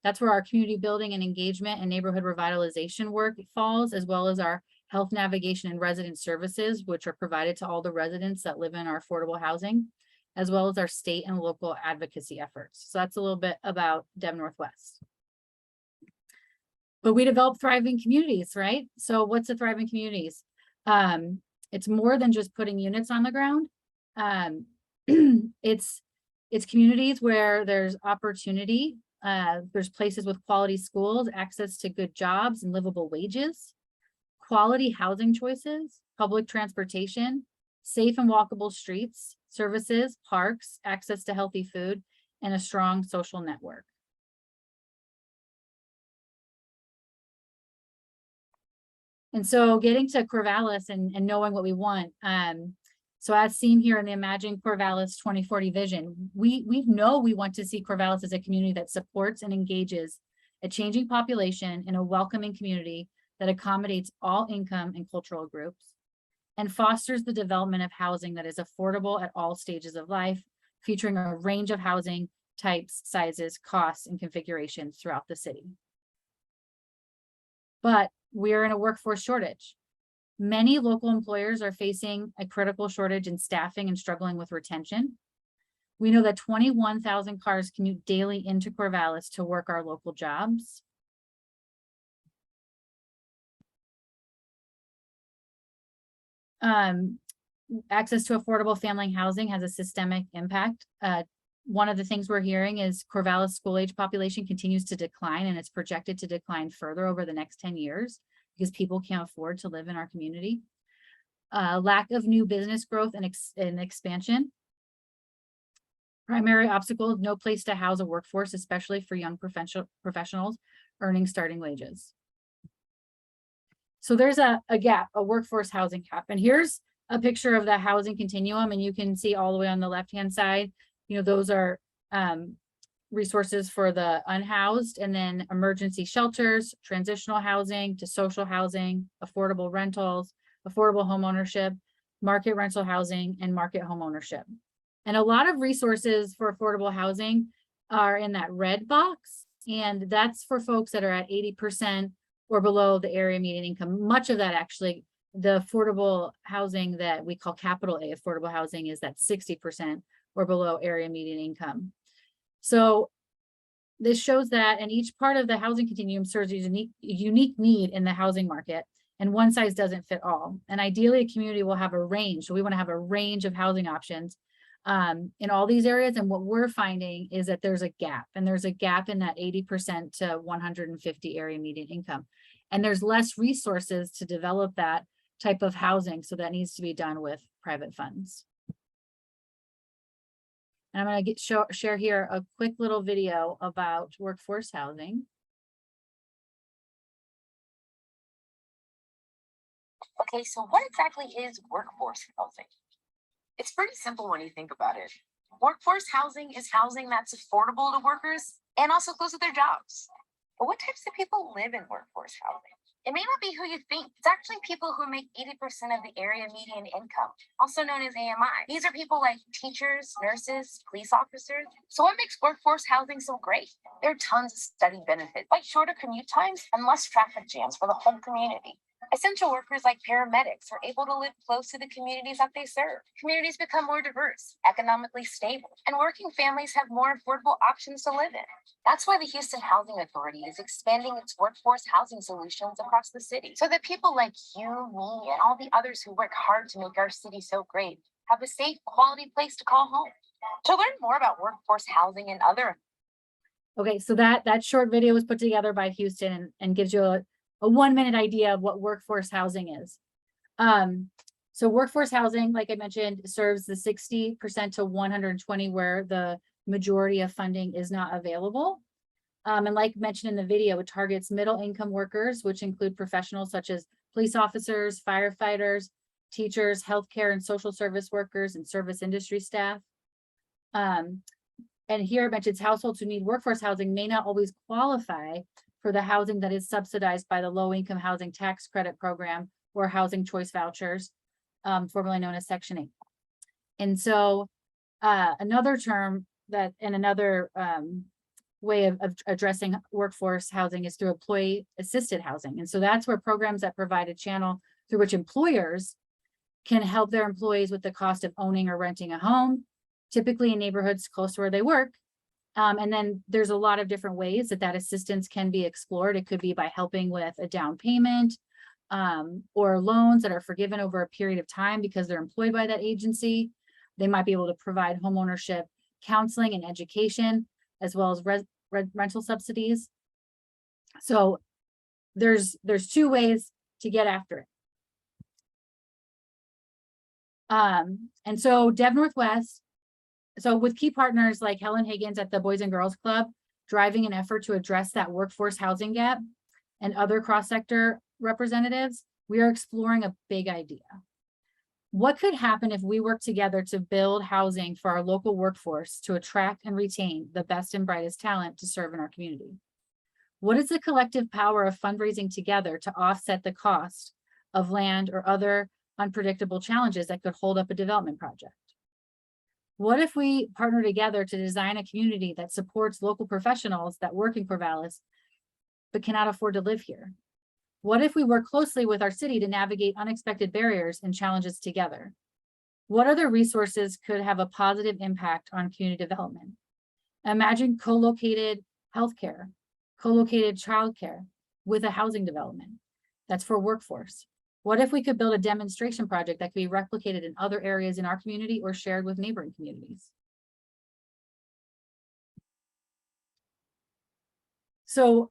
that's where our community building and engagement and neighborhood revitalization work falls, as well as our health navigation and resident services, which are provided to all the residents that live in our affordable housing, as well as our state and local advocacy efforts. So that's a little bit about Dev Northwest. But we develop thriving communities, right? So what's a thriving communities? It's more than just putting units on the ground. It's communities where there's opportunity. There's places with quality schools, access to good jobs and livable wages, quality housing choices, public transportation, safe and walkable streets, services, parks, access to healthy food, and a strong social network. And so getting to Corvallis and knowing what we want. So as seen here in the Imagine Corvallis 2040 vision, we know we want to see Corvallis as a community that supports and engages a changing population in a welcoming community that accommodates all income and cultural groups and fosters the development of housing that is affordable at all stages of life, featuring a range of housing types, sizes, costs, and configurations throughout the city. But we're in a workforce shortage. Many local employers are facing a critical shortage in staffing and struggling with retention. We know that 21,000 cars commute daily into Corvallis to work our local jobs. Access to affordable family housing has a systemic impact. One of the things we're hearing is Corvallis school age population continues to decline, and it's projected to decline further over the next 10 years because people can't afford to live in our community. lack of new business growth and expansion. Primary obstacle, no place to house a workforce, especially for young professionals earning starting wages. So there's a gap, a workforce housing gap. And here's a picture of the housing continuum. And you can see all the way on the left-hand side, those are resources for the unhoused, and then emergency shelters, transitional housing to social housing, affordable rentals, affordable home ownership, market rental housing, and market home ownership. And a lot of resources for affordable housing are in that red box, and that's for folks that are at 80% or below the area median income. Much of that, actually, the affordable housing that we call capital A affordable housing is that 60% or below area median income. So this shows that, and each part of the housing continuum serves a unique need in the housing market, and one size doesn't fit all. And ideally, a community will have a range. So we want to have a range of housing options in all these areas. And what we're finding is that there's a gap, and there's a gap in that 80% to 150 area median income. And there's less resources to develop that type of housing. So that needs to be done with private funds. And I'm going to share here a quick little video about workforce housing. Okay, so what exactly is workforce housing? It's pretty simple when you think about it. Workforce housing is housing that's affordable to workers and also close to their jobs. But what types of people live in workforce housing? It may not be who you think. It's actually people who make 80% of the area median income, also known as AMI. These are people like teachers, nurses, police officers. So what makes workforce housing so great? There are tons of study benefits, like shorter commute times and less traffic jams for the whole community. Essential workers like paramedics are able to live close to the communities that they serve. Communities become more diverse, economically stable, and working families have more affordable options to live in. That's why the Houston Housing Authority is expanding its workforce housing solutions across the city, so that people like you, me, and all the others who work hard to make our city so great have a safe, quality place to call home. To learn more about workforce housing and other... Okay, so that short video was put together by Houston and gives you a 1-minute idea of what workforce housing is. So workforce housing, like I mentioned, serves the 60% to 120 where the majority of funding is not available. And like mentioned in the video, it targets middle income workers, which include professionals such as police officers, firefighters, teachers, healthcare and social service workers, and service industry staff. And here it mentions households who need workforce housing may not always qualify for the housing that is subsidized by the low-income housing tax credit program or housing choice vouchers, formerly known as Section 8. And so another term that, and another way of addressing workforce housing is through employee assisted housing. And so that's where programs that provide a channel through which employers can help their employees with the cost of owning or renting a home, typically in neighborhoods close to where they work. And then there's a lot of different ways that assistance can be explored. It could be by helping with a down payment or loans that are forgiven over a period of time because they're employed by that agency. They might be able to provide homeownership counseling and education, as well as rental subsidies. So there's 2 ways to get after it. And so Dev Northwest, so with key partners like Helen Higgins at the Boys and Girls Club, driving an effort to address that workforce housing gap, and other cross-sector representatives, we are exploring a big idea. What could happen if we work together to build housing for our local workforce to attract and retain the best and brightest talent to serve in our community? What is the collective power of fundraising together to offset the cost of land or other unpredictable challenges that could hold up a development project? What if we partner together to design a community that supports local professionals that work in Corvallis but cannot afford to live here? What if we work closely with our city to navigate unexpected barriers and challenges together? What other resources could have a positive impact on community development? Imagine co-located healthcare, co-located childcare with a housing development that's for workforce. What if we could build a demonstration project that could be replicated in other areas in our community or shared with neighboring communities? So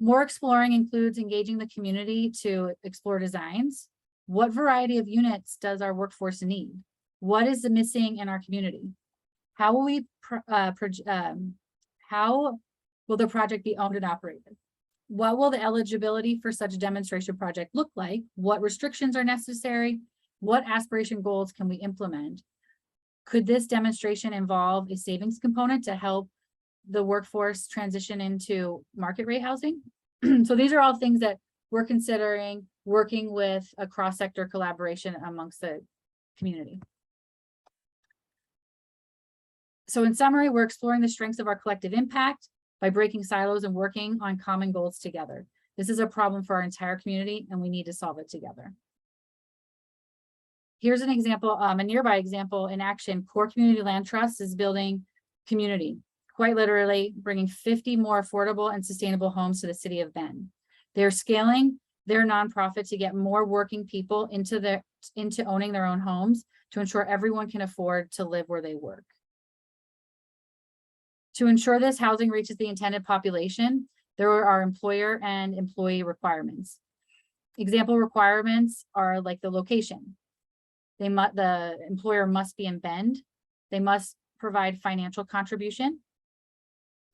more exploring includes engaging the community to explore designs. What variety of units does our workforce need? What is the missing in our community? How will how will the project be owned and operated? What will the eligibility for such a demonstration project look like? What restrictions are necessary? What aspiration goals can we implement? Could this demonstration involve a savings component to help the workforce transition into market rate housing? So these are all things that we're considering, working with a cross-sector collaboration amongst the community. So in summary, we're exploring the strengths of our collective impact by breaking silos and working on common goals together. This is a problem for our entire community, and we need to solve it together. Here's an example, a nearby example in action. Core Community Land Trust is building community, quite literally bringing 50 more affordable and sustainable homes to the city of Bend. They're scaling their nonprofit to get more working people into owning their own homes to ensure everyone can afford to live where they work. To ensure this housing reaches the intended population, there are employer and employee requirements. Example requirements are like the location. The employer must be in Bend. They must provide financial contribution.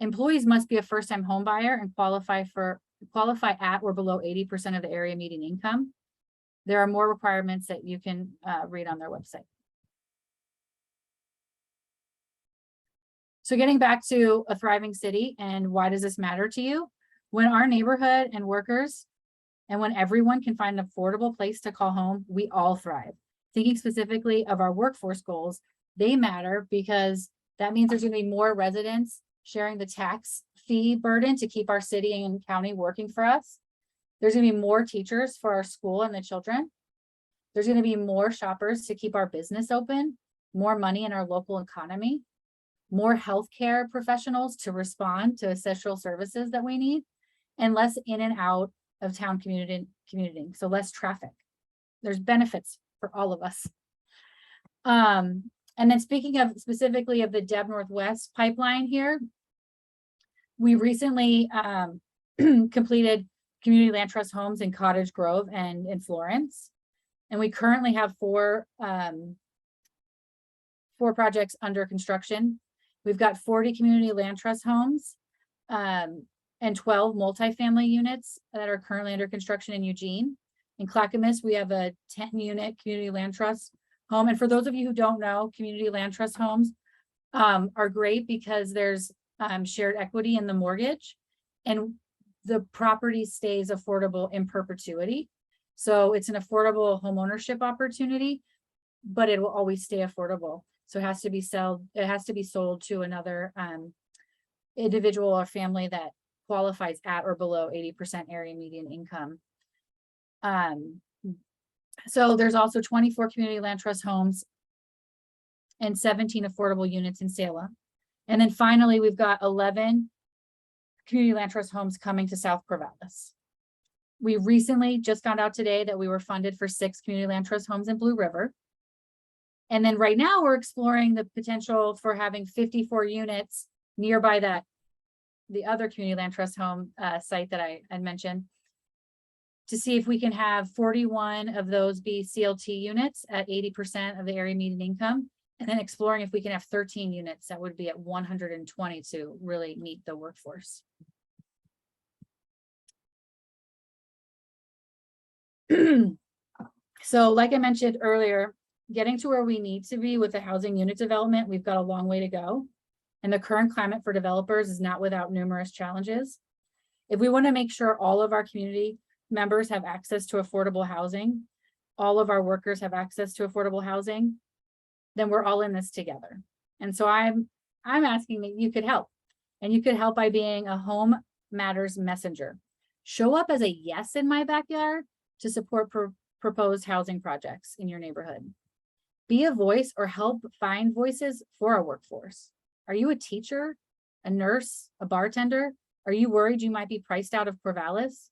Employees must be a first-time home buyer and qualify at or below 80% of the area median income. There are more requirements that you can read on their website. So getting back to a thriving city and why does this matter to you? When our neighborhood and workers and when everyone can find an affordable place to call home, we all thrive. Thinking specifically of our workforce goals, they matter because that means there's going to be more residents sharing the tax fee burden to keep our city and county working for us. There's going to be more teachers for our school and the children. There's going to be more shoppers to keep our business open, more money in our local economy, more healthcare professionals to respond to essential services that we need, and less in and out of town commuting, so less traffic. There's benefits for all of us. And then speaking of specifically of the Dev Northwest pipeline here, we recently completed community land trust homes in Cottage Grove and in Florence. And we currently have four projects under construction. We've got 40 community land trust homes and 12 multifamily units that are currently under construction in Eugene. In Clackamas, we have a 10-unit community land trust home. And for those of you who don't know, community land trust homes are great because there's shared equity in the mortgage and the property stays affordable in perpetuity. So it's an affordable home ownership opportunity, but it will always stay affordable. So it has to be sold to another individual or family that qualifies at or below 80% area median income. So there's also 24 community land trust homes and 17 affordable units in Salem. And then finally, we've got 11 community land trust homes coming to South Corvallis. We recently just found out today that we were funded for 6 community land trust homes in Blue River. And then right now we're exploring the potential for having 54 units nearby the other community land trust home site that I mentioned, to see if we can have 41 of those be CLT units at 80% of the area median income, and then exploring if we can have 13 units that would be at 120 to really meet the workforce. So like I mentioned earlier, getting to where we need to be with the housing unit development, we've got a long way to go. And the current climate for developers is not without numerous challenges. If we want to make sure all of our community members have access to affordable housing, all of our workers have access to affordable housing, then we're all in this together. And so I'm asking that you could help. And you could help by being a Home Matters messenger. Show up as a yes in my backyard to support proposed housing projects in your neighborhood. Be a voice or help find voices for our workforce. Are you a teacher, a nurse, a bartender? Are you worried you might be priced out of Corvallis?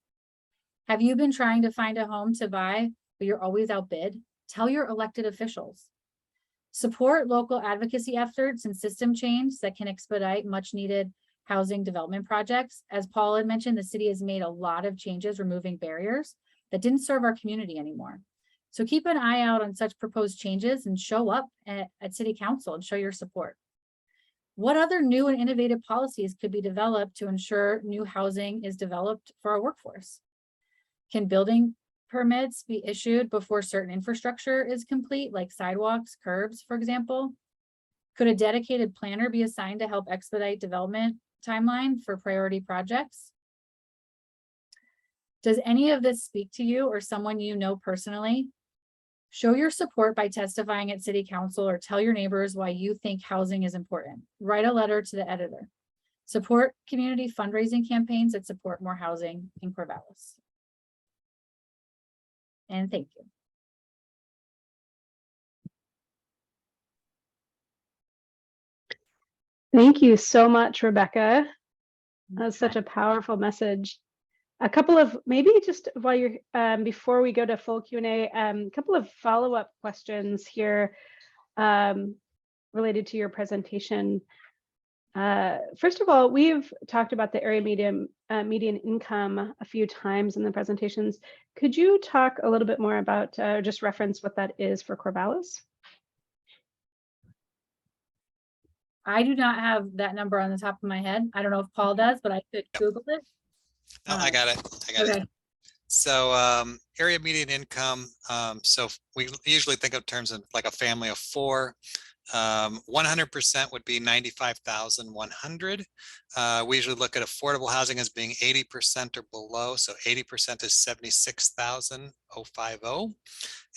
Have you been trying to find a home to buy, but you're always outbid? Tell your elected officials. Support local advocacy efforts and system change that can expedite much needed housing development projects. As Paul had mentioned, the city has made a lot of changes, removing barriers that didn't serve our community anymore. So keep an eye out on such proposed changes and show up at City Council and show your support. What other new and innovative policies could be developed to ensure new housing is developed for our workforce? Can building permits be issued before certain infrastructure is complete, like sidewalks, curbs, for example? Could a dedicated planner be assigned to help expedite development timeline for priority projects? Does any of this speak to you or someone you know personally? Show your support by testifying at City Council or tell your neighbors why you think housing is important. Write a letter to the editor. Support community fundraising campaigns that support more housing in Corvallis. And thank you. Thank you so much, Rebecca. That's such a powerful message. A couple of, maybe just while you're, before we go to full Q&A, a couple of follow-up questions here related to your presentation. First of all, we've talked about the area median income a few times in the presentations. Could you talk a little bit more about, just reference what that is for Corvallis? I do not have that number on the top of my head. I don't know if Paul does, but I could Google it. No, I got it. Okay. So area median income. So we usually think of terms of like a family of 4. 100% would be 95,100. We usually look at affordable housing as being 80% or below. So 80% is 76,050.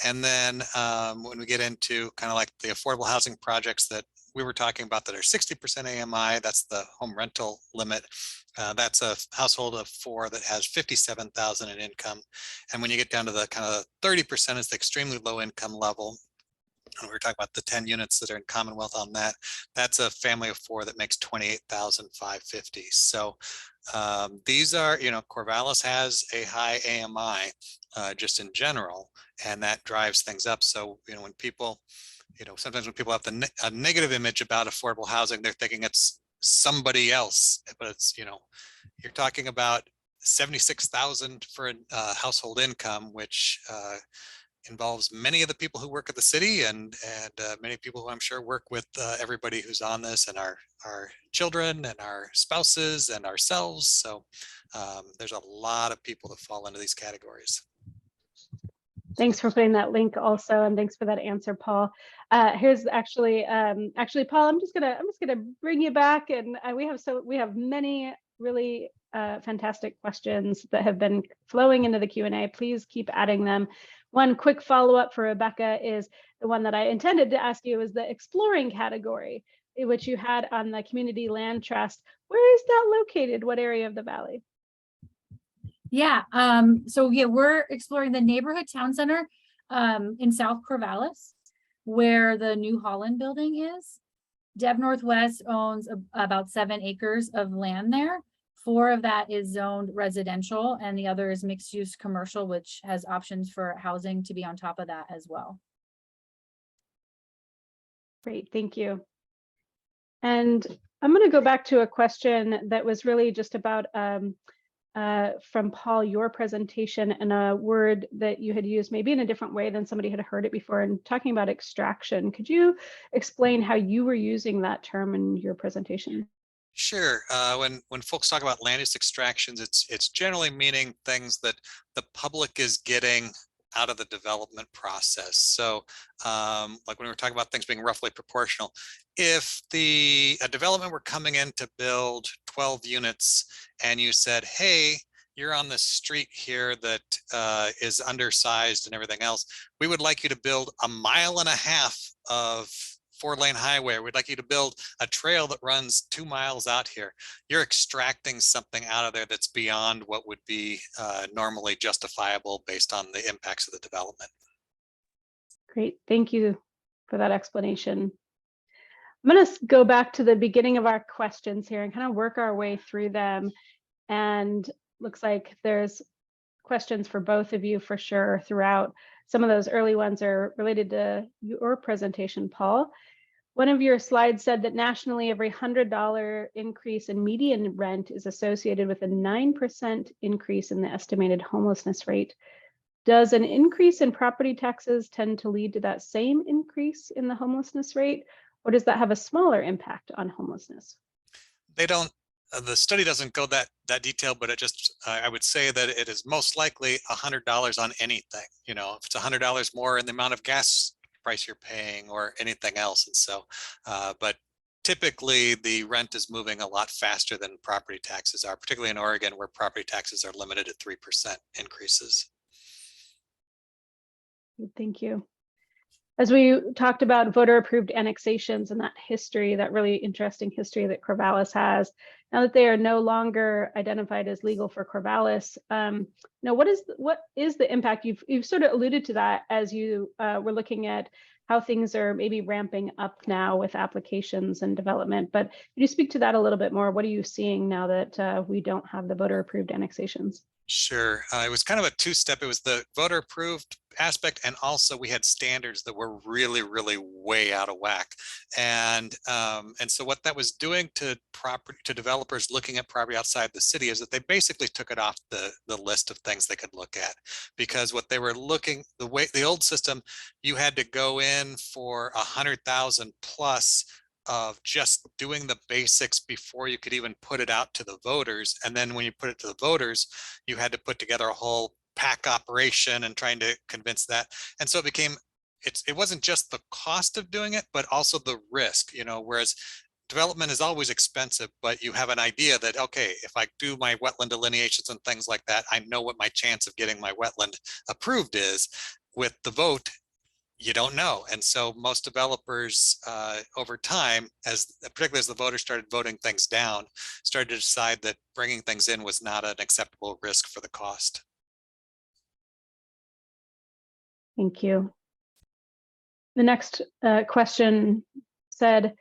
And then when we get into kind of like the affordable housing projects that we were talking about that are 60% AMI, that's the home rental limit. That's a household of 4 that has 57,000 in income. And when you get down to the kind of 30% is the extremely low income level. And we were talking about the 10 units that are in Commonwealth on that. That's a family of 4 that makes 28,550. So these are, you know, Corvallis has a high AMI just in general, and that drives things up. So, you know, when people, you know, sometimes when people have a negative image about affordable housing, they're thinking it's somebody else, but it's, you know, you're talking about 76,000 for a household income, which involves many of the people who work at the city and many people who I'm sure work with everybody who's on this, and our children and our spouses and ourselves. So there's a lot of people that fall into these categories. Thanks for putting that link also, and thanks for that answer, Paul. Here's actually Paul, I'm just gonna bring you back, and we have many really fantastic questions that have been flowing into the Q&A. Please keep adding them. One quick follow-up for Rebecca is the one that I intended to ask you, is the exploring category, which you had on the community land trust. Where is that located? What area of the valley? Yeah, so yeah, we're exploring the neighborhood town center in South Corvallis, where the New Holland building is. Dev Northwest owns about 7 acres of land there. 4 of that is zoned residential, and the other is mixed use commercial, which has options for housing to be on top of that as well. Great, thank you. And I'm going to go back to a question that was really just about from Paul, your presentation, and a word that you had used maybe in a different way than somebody had heard it before, and talking about extraction. Could you explain how you were using that term in your presentation? Sure. When folks talk about land use extractions, it's generally meaning things that the public is getting out of the development process. So like when we were talking about things being roughly proportional, if a development were coming in to build 12 units and you said, hey, you're on this street here that is undersized and everything else, we would like you to build 1.5 miles of 4-lane highway. We'd like you to build a trail that runs 2 miles out here. You're extracting something out of there that's beyond what would be normally justifiable based on the impacts of the development. Great, thank you for that explanation. I'm going to go back to the beginning of our questions here and kind of work our way through them. And looks like there's questions for both of you for sure throughout. Some of those early ones are related to your presentation, Paul. One of your slides said that nationally, every $100 increase in median rent is associated with a 9% increase in the estimated homelessness rate. Does an increase in property taxes tend to lead to that same increase in the homelessness rate, or does that have a smaller impact on homelessness? They don't, the study doesn't go that detailed, but it just, I would say that it is most likely $100 on anything. You know, if it's $100 more in the amount of gas price you're paying or anything else. And so, but typically the rent is moving a lot faster than property taxes are, particularly in Oregon, where property taxes are limited at 3% increases. Thank you. As we talked about voter approved annexations and that history, that really interesting history that Corvallis has, now that they are no longer identified as legal for Corvallis, now what is the impact? You've sort of alluded to that as you were looking at how things are maybe ramping up now with applications and development, but can you speak to that a little bit more? What are you seeing now that we don't have the voter approved annexations? Sure. It was kind of a two-step. It was the voter approved aspect, and also we had standards that were really, really way out of whack. And so what that was doing to developers looking at property outside the city is that they basically took it off the list of things they could look at, because what they were looking, the old system, you had to go in for 100,000 plus of just doing the basics before you could even put it out to the voters. And then when you put it to the voters, you had to put together a whole PAC operation and trying to convince that. And so it became, it wasn't just the cost of doing it, but also the risk, you know, whereas development is always expensive, but you have an idea that, okay, if I do my wetland delineations and things like that, I know what my chance of getting my wetland approved is. With the vote, you don't know. And so most developers over time, particularly as the voters started voting things down, started to decide that bringing things in was not an acceptable risk for the cost. Thank you. The next question said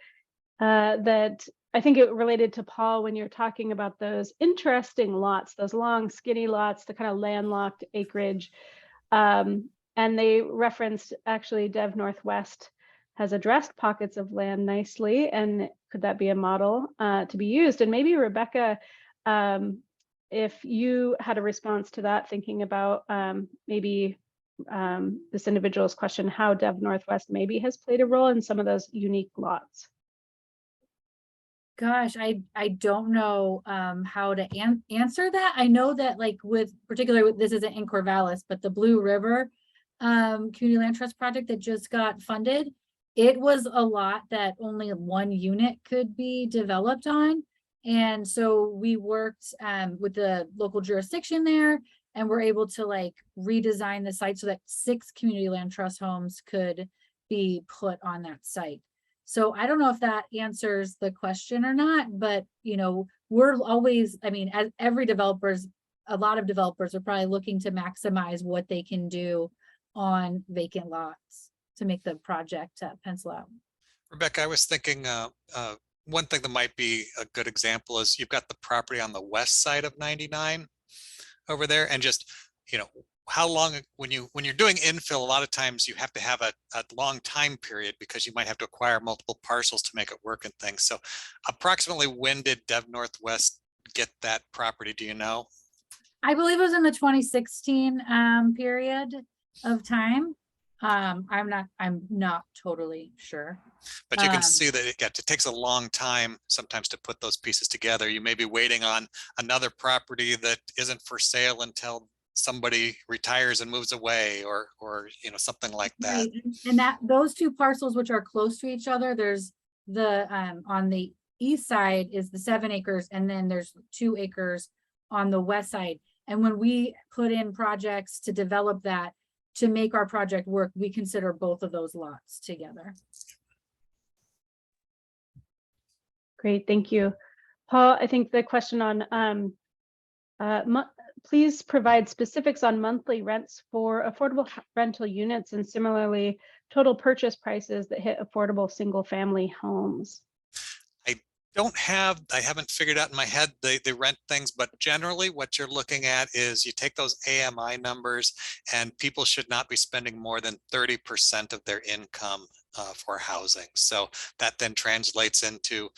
that I think it related to Paul when you're talking about those interesting lots, those long skinny lots, the kind of landlocked acreage. And they referenced actually Dev Northwest has addressed pockets of land nicely, and could that be a model to be used? And maybe Rebecca, if you had a response to that, thinking about maybe this individual's question, how Dev Northwest maybe has played a role in some of those unique lots. Gosh, I don't know how to answer that. I know that, like, with particularly this isn't in Corvallis, but the Blue River community land trust project that just got funded, it was a lot that only one unit could be developed on. And so we worked with the local jurisdiction there, and we're able to like redesign the site so that 6 community land trust homes could be put on that site. So I don't know if that answers the question or not, but you know, we're always, I mean, as every developers, a lot of developers are probably looking to maximize what they can do on vacant lots to make the project pencil out. Rebecca, I was thinking one thing that might be a good example is you've got the property on the west side of 99 over there, and just, you know, how long, when you're doing infill, a lot of times you have to have a long time period because you might have to acquire multiple parcels to make it work and things. So approximately when did Dev Northwest get that property? Do you know? I believe it was in the 2016 period of time. I'm not totally sure. But you can see that it takes a long time sometimes to put those pieces together. You may be waiting on another property that isn't for sale until somebody retires and moves away, or you know, something like that. Right. And that those 2 parcels, which are close to each other, there's the on the east side is the 7 acres, and then there's 2 acres on the west side. And when we put in projects to develop that, to make our project work, we consider both of those lots together. Great, thank you. Paul, I think the question on please provide specifics on monthly rents for affordable rental units, and similarly total purchase prices that hit affordable single family homes. I haven't figured out in my head the rent things, but generally what you're looking at is you take those AMI numbers, and people should not be spending more than 30% of their income for housing. So that then translates into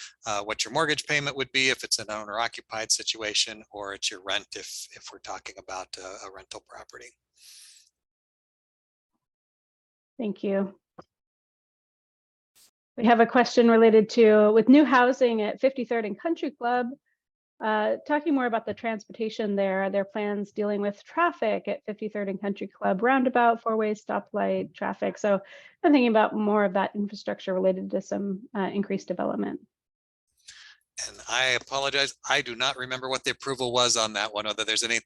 what your mortgage payment would be if it's an owner occupied situation, or it's your rent if we're talking about a rental property. Thank you. We have a question related to, with new housing at 53rd and Country Club, talking more about the transportation there, their plans dealing with traffic at 53rd and Country Club, roundabout, four-way stoplight traffic. So I'm thinking about more of that infrastructure related to some increased development. And I apologize, I do not remember what the approval was on that one, whether there's any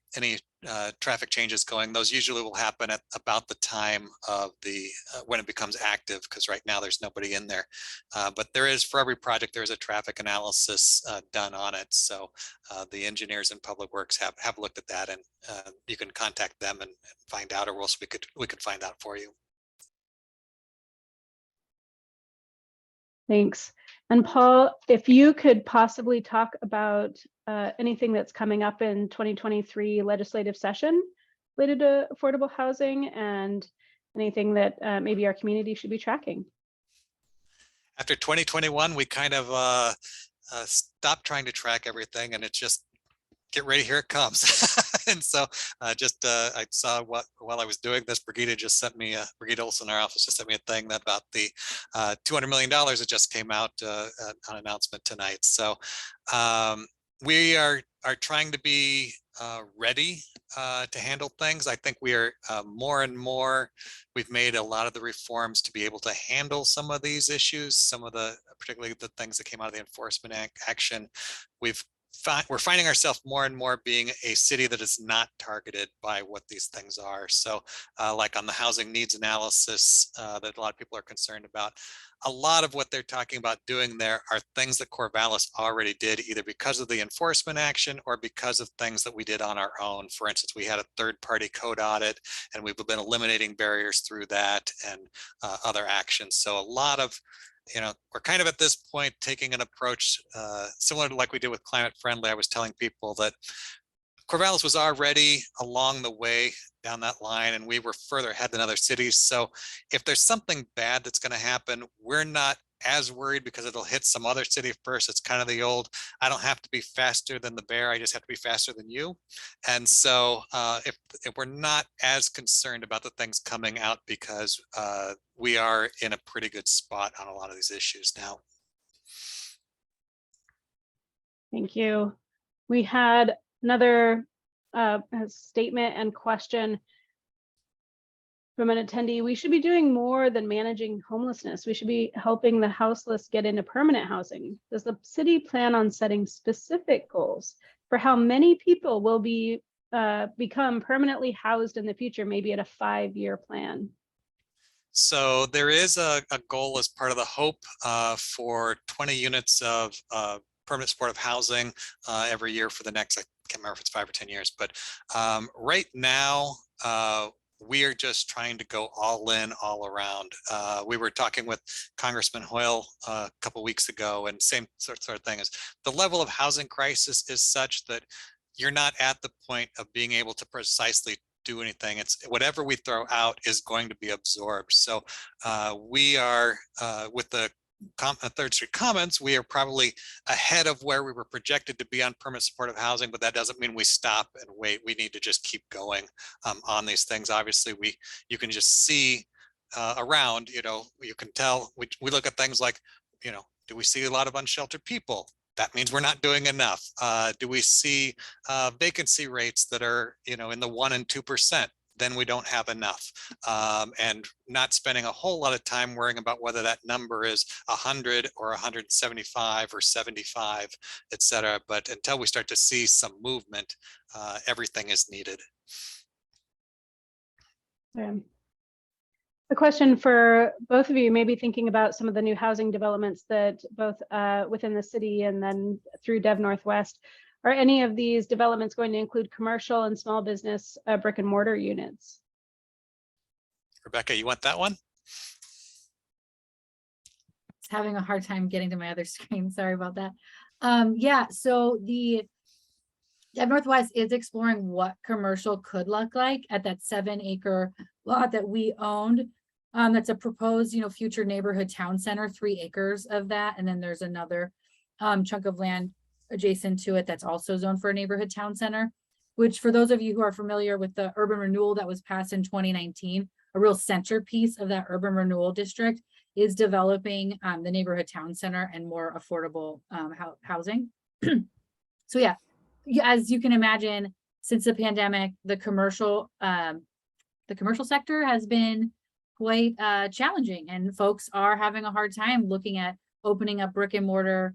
traffic changes going. Those usually will happen at about the time of the when it becomes active, because right now there's nobody in there. But there is, for every project, there is a traffic analysis done on it. So the engineers in Public Works have looked at that, and you can contact them and find out, or else we could find out for you. Thanks. And Paul, if you could possibly talk about anything that's coming up in 2023 legislative session related to affordable housing, and anything that maybe our community should be tracking. After 2021, we kind of stopped trying to track everything, and it's just get ready, here it comes. And so I saw while I was doing this, Brigida Olson in our office just sent me a thing that about the $200 million that just came out, an announcement tonight. So we are trying to be ready to handle things. I think we are more and more, we've made a lot of the reforms to be able to handle some of these issues, particularly the things that came out of the enforcement action. We're finding ourselves more and more being a city that is not targeted by what these things are. So like on the housing needs analysis that a lot of people are concerned about, a lot of what they're talking about doing there are things that Corvallis already did, either because of the enforcement action or because of things that we did on our own. For instance, we had a third-party code audit, and we've been eliminating barriers through that and other actions. So a lot of, we're kind of at this point taking an approach similar to like we did with Climate Friendly. I was telling people that Corvallis was already along the way down that line, and we were further ahead than other cities. So if there's something bad that's going to happen, we're not as worried because it'll hit some other city first. It's kind of the old, I don't have to be faster than the bear, I just have to be faster than you. And so if we're not as concerned about the things coming out, because we are in a pretty good spot on a lot of these issues now. Thank you. We had another statement and question from an attendee. We should be doing more than managing homelessness. We should be helping the houseless get into permanent housing. Does the city plan on setting specific goals for how many people will be become permanently housed in the future, maybe at a 5-year plan? So there is a goal as part of the HOPE for 20 units of permanent supportive housing every year for the next, I can't remember if it's 5 or 10 years, but right now, we are just trying to go all in, all around. We were talking with Congressman Hoyle a couple weeks ago, and same sort of thing is the level of housing crisis is such that you're not at the point of being able to precisely do anything. It's whatever we throw out is going to be absorbed. So we are with the Third Street Commons, we are probably ahead of where we were projected to be on permanent supportive housing, but that doesn't mean we stop and wait. We need to just keep going on these things. Obviously, you can just see around, you can tell, we look at things like, do we see a lot of unsheltered people? That means we're not doing enough. Do we see vacancy rates that are, in the 1% and 2%? Then we don't have enough, and not spending a whole lot of time worrying about whether that number is 100 or 175 or 75, et cetera. But until we start to see some movement, everything is needed. A question for both of you, maybe thinking about some of the new housing developments that both within the city and then through Dev Northwest. Are any of these developments going to include commercial and small business brick and mortar units? Rebecca, you want that one? It's having a hard time getting to my other screen. Sorry about that. Yeah, so the Dev Northwest is exploring what commercial could look like at that 7-acre lot that we owned. That's a proposed, future neighborhood town center, 3 acres of that. And then there's another chunk of land adjacent to it that's also zoned for a neighborhood town center, which for those of you who are familiar with the urban renewal that was passed in 2019 a real centerpiece of that urban renewal district is developing the neighborhood town center and more affordable housing. So yeah, as you can imagine, since the pandemic, the commercial sector has been quite challenging, and folks are having a hard time looking at opening up brick and mortar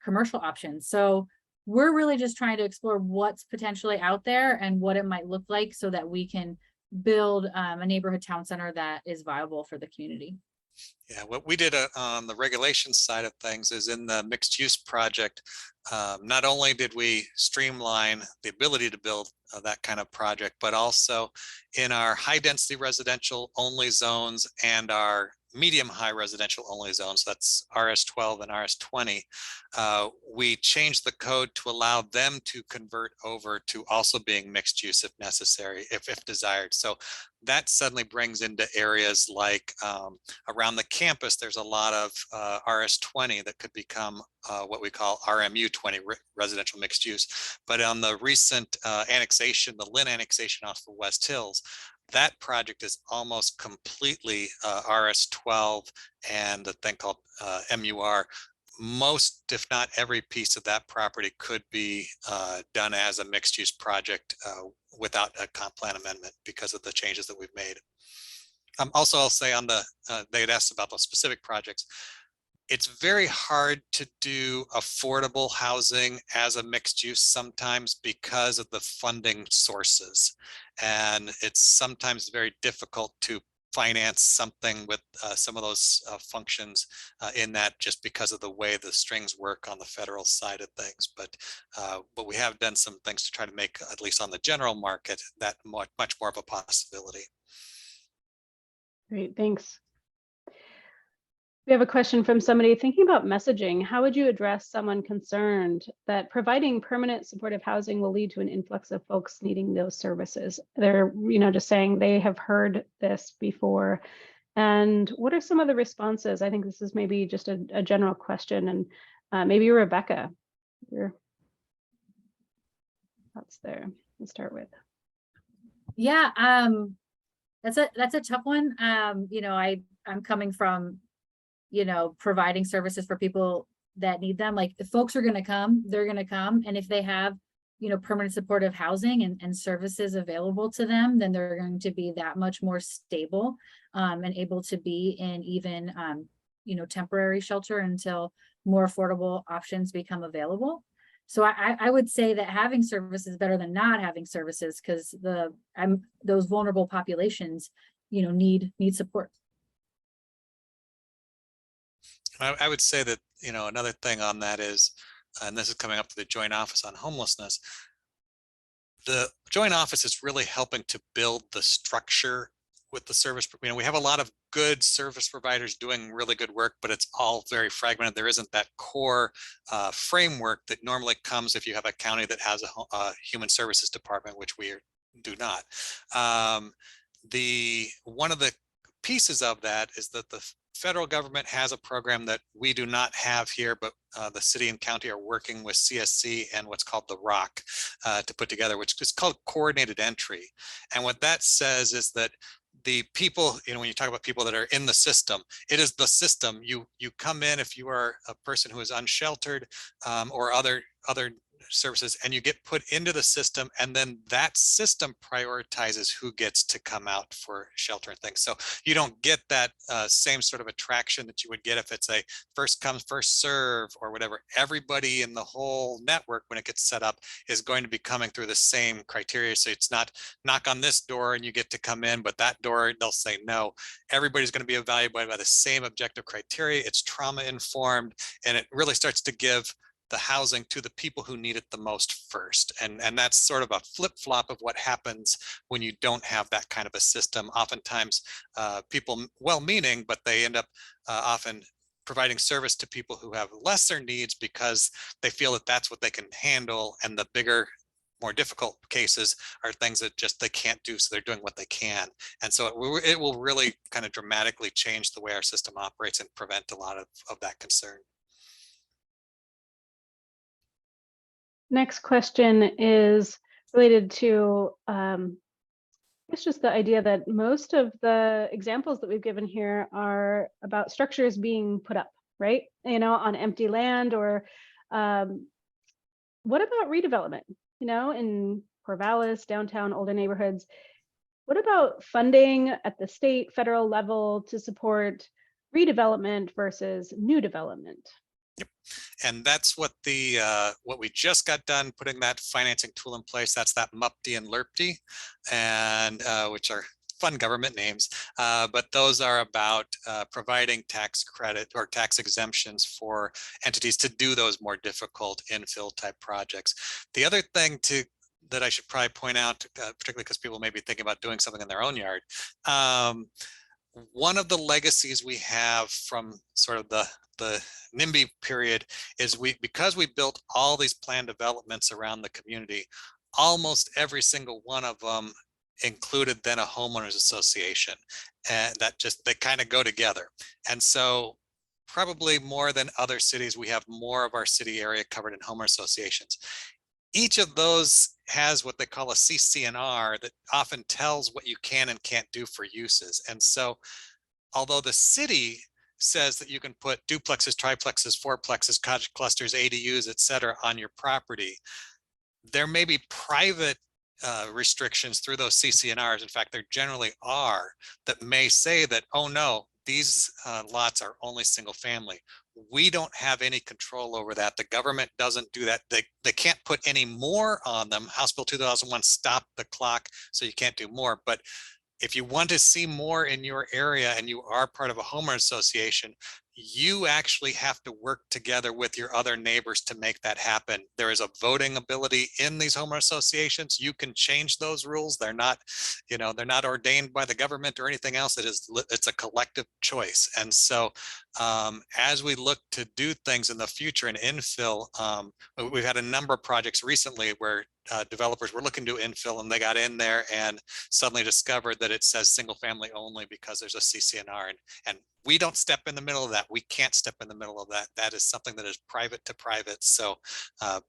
commercial options. So we're really just trying to explore what's potentially out there and what it might look like so that we can build a neighborhood town center that is viable for the community. Yeah, what we did on the regulations side of things is in the mixed use project, not only did we streamline the ability to build that kind of project, but also in our high density residential only zones and our medium high residential only zones, that's RS12 and RS20, we changed the code to allow them to convert over to also being mixed use if necessary, if desired. So that suddenly brings into areas like around the campus, there's a lot of RS20 that could become what we call RMU20, residential mixed use. But on the recent annexation, the Lynn annexation off the West Hills, that project is almost completely RS12 and a thing called MUR. Most, if not every piece of that property could be done as a mixed use project without a comp plan amendment because of the changes that we've made. Also, I'll say on the, they had asked about those specific projects. It's very hard to do affordable housing as a mixed use sometimes because of the funding sources. And it's sometimes very difficult to finance something with some of those functions in that just because of the way the strings work on the federal side of things. But we have done some things to try to make, at least on the general market, that much more of a possibility. Great, thanks. We have a question from somebody thinking about messaging. How would you address someone concerned that providing permanent supportive housing will lead to an influx of folks needing those services? They're, just saying they have heard this before. And what are some of the responses? I think this is maybe just a general question, and maybe Rebecca, your thoughts there. We'll start with. Yeah, that's a tough one. I'm coming from providing services for people that need them. Like, if folks are going to come, they're going to come. And if they have, permanent supportive housing and services available to them, then they're going to be that much more stable and able to be in even, temporary shelter until more affordable options become available. So I would say that having services is better than not having services, because those vulnerable populations, need support. I would say that, another thing on that is, and this is coming up to the Joint Office on Homelessness, the Joint Office is really helping to build the structure with the service. We have a lot of good service providers doing really good work, but it's all very fragmented. There isn't that core framework that normally comes if you have a county that has a human services department, which we do not. One of the pieces of that is that the federal government has a program that we do not have here, but the city and county are working with CSC and what's called the ROC to put together, which is called coordinated entry. And what that says is that the people, when you talk about people that are in the system, it is the system. You come in if you are a person who is unsheltered or other services, and you get put into the system, and then that system prioritizes who gets to come out for shelter and things. So you don't get that same sort of attraction that you would get if it's a first come first serve or whatever. Everybody in the whole network, when it gets set up, is going to be coming through the same criteria. So it's not knock on this door and you get to come in, but that door they'll say no. Everybody's going to be evaluated by the same objective criteria. It's trauma informed, and it really starts to give the housing to the people who need it the most first. And that's sort of a flip-flop of what happens when you don't have that kind of a system. Oftentimes people well-meaning, but they end up often providing service to people who have lesser needs because they feel that that's what they can handle, and the bigger, more difficult cases are things that just they can't do, so they're doing what they can. And so it will really kind of dramatically change the way our system operates and prevent a lot of that concern. Next question is related to It's just the idea that most of the examples that we've given here are about structures being put up, right? On empty land, or um, what about redevelopment? In Corvallis, downtown, older neighborhoods, what about funding at the state, federal level to support redevelopment versus new development? And that's what what we just got done putting that financing tool in place. That's that MUPD and LERPD, and which are fun government names, but those are about providing tax credit or tax exemptions for entities to do those more difficult infill type projects. The other thing that I should probably point out, particularly because people may be thinking about doing something in their own yard. One of the legacies we have from sort of the NIMBY period is because we built all these planned developments around the community, almost every single one of them included then a homeowners association, and they kind of go together. And so probably more than other cities, we have more of our city area covered in homeowner associations. Each of those has what they call a CC&R that often tells what you can and can't do for uses. And so although the city says that you can put duplexes, triplexes, fourplexes, cottage clusters, ADUs, et cetera, on your property, there may be private restrictions through those CC&Rs. In fact, there generally are, that may say that, oh no, these lots are only single family. We don't have any control over that. The government doesn't do that. They can't put any more on them. House Bill 2001 stopped the clock, so you can't do more. But if you want to see more in your area and you are part of a homeowner association, you actually have to work together with your other neighbors to make that happen. There is a voting ability in these homeowner associations. You can change those rules. They're not, they're not ordained by the government or anything else. It's a collective choice. And so as we look to do things in the future and infill, we've had a number of projects recently where developers were looking to infill, and they got in there and suddenly discovered that it says single family only because there's a CC&R, and we don't step in the middle of that. We can't step in the middle of that. That is something that is private to private. So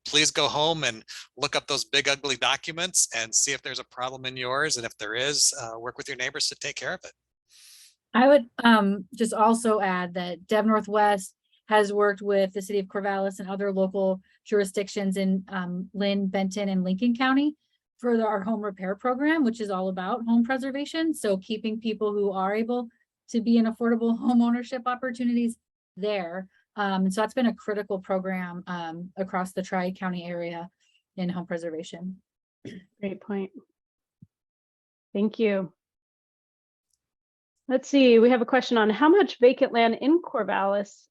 please go home and look up those big ugly documents and see if there's a problem in yours, and if there is, work with your neighbors to take care of it. I would just also add that Dev Northwest has worked with the city of Corvallis and other local jurisdictions in Lynn, Benton, and Lincoln County for our home repair program, which is all about home preservation. So keeping people who are able to be in affordable home ownership opportunities there. And so that's been a critical program across the Tri-County area in home preservation. Great point. Thank you. Let's see, we have a question on how much vacant land in Corvallis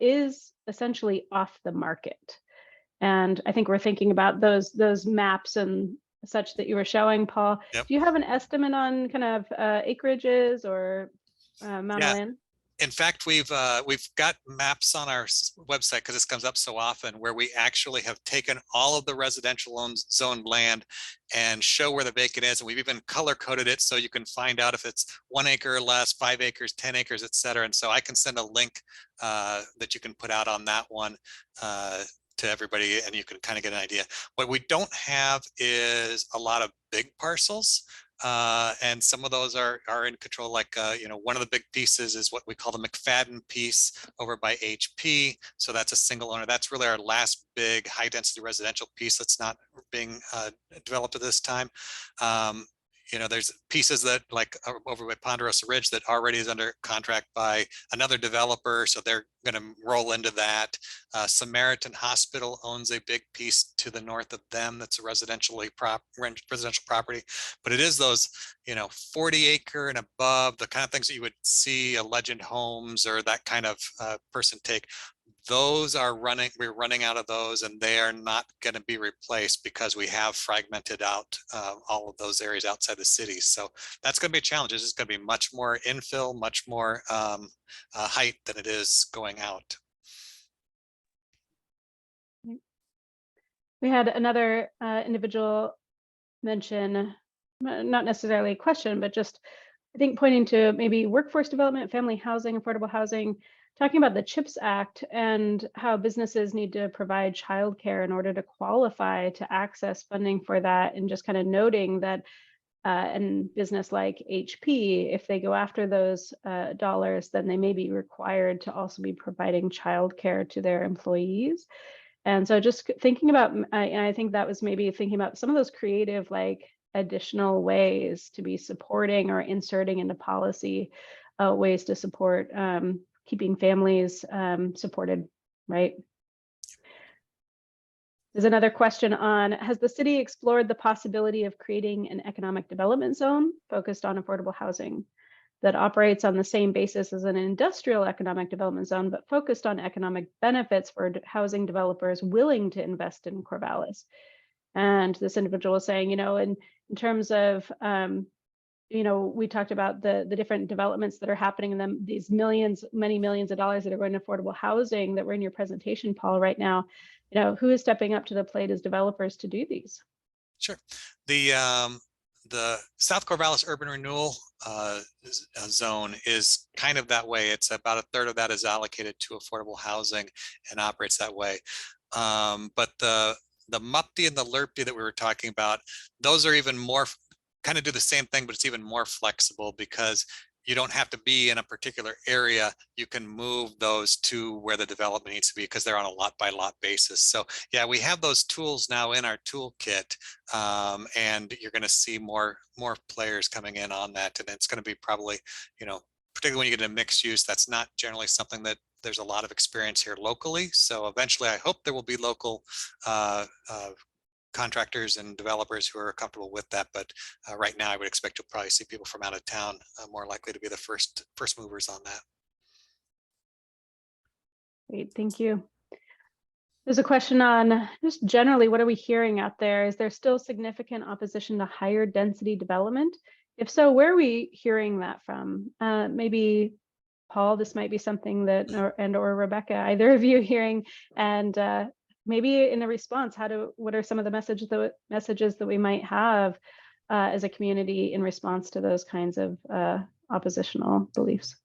is essentially off the market. And I think we're thinking about those maps and such that you were showing, Paul. Yep. Do you have an estimate on kind of acreages or amount of land? In fact, we've got maps on our website, because this comes up so often, where we actually have taken all of the residential zoned land and show where the vacant is. And we've even color coded it so you can find out if it's 1 acre or less, 5 acres, 10 acres, et cetera. And so I can send a link that you can put out on that one to everybody, and you can kind of get an idea. What we don't have is a lot of big parcels. And some of those are in control, like, one of the big pieces is what we call the McFadden piece over by HP. So that's a single owner. That's really our last big high density residential piece that's not being developed at this time. There's pieces that like over by Ponderosa Ridge that already is under contract by another developer. So they're going to roll into that. Samaritan Hospital owns a big piece to the north of them. That's a residential property, but it is those, 40 acre and above, the kind of things that you would see a Legend Homes or that kind of person take. Those are we're running out of those, and they are not going to be replaced because we have fragmented out all of those areas outside the city. So that's going to be a challenge. It's going to be much more infill, much more height than it is going out. We had another individual mention, not necessarily a question, but just I think pointing to maybe workforce development, family housing, affordable housing, talking about the CHIPS Act and how businesses need to provide childcare in order to qualify to access funding for that, and just kind of noting that and business like HP, if they go after those dollars, then they may be required to also be providing childcare to their employees. And so just thinking about, and I think that was maybe thinking about some of those creative, like additional ways to be supporting or inserting into policy ways to support keeping families supported, right? There's another question on, has the city explored the possibility of creating an economic development zone focused on affordable housing that operates on the same basis as an industrial economic development zone, but focused on economic benefits for housing developers willing to invest in Corvallis? And this individual is saying, in terms of, we talked about the different developments that are happening, and then these many millions of dollars that are going to affordable housing that were in your presentation, Paul, right now. Who is stepping up to the plate as developers to do these? Sure. The South Corvallis Urban Renewal Zone is kind of that way. It's about a third of that is allocated to affordable housing and operates that way. But the MUPTI and the LERPTI that we were talking about, those are even more, kind of do the same thing, but it's even more flexible because you don't have to be in a particular area. You can move those to where the development needs to be because they're on a lot by lot basis. So yeah, we have those tools now in our toolkit, and you're going to see more players coming in on that. And it's going to be probably, particularly when you get into mixed use, that's not generally something that there's a lot of experience here locally. So eventually I hope there will be local contractors and developers who are comfortable with that, but right now I would expect you'll probably see people from out of town more likely to be the first movers on that. Great, thank you. There's a question on just generally, what are we hearing out there? Is there still significant opposition to higher density development? If so, where are we hearing that from? Maybe Paul, this might be something that, or Rebecca, either of you hearing, and maybe in a response, what are some of the messages that we might have as a community in response to those kinds of oppositional beliefs?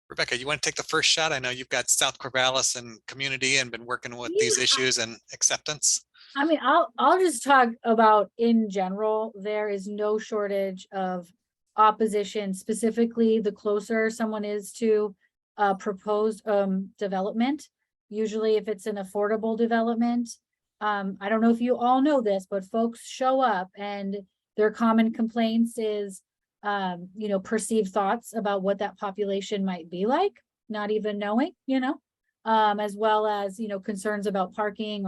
Rebecca, you want to take the first shot? I know you've got South Corvallis and community and been working with these issues and acceptance. I mean, I'll just talk about in general. There is no shortage of opposition, specifically the closer someone is to proposed development. Usually if it's an affordable development, I don't know if you all know this, but folks show up and their common complaints is, perceived thoughts about what that population might be like, not even knowing, as well as, concerns about parking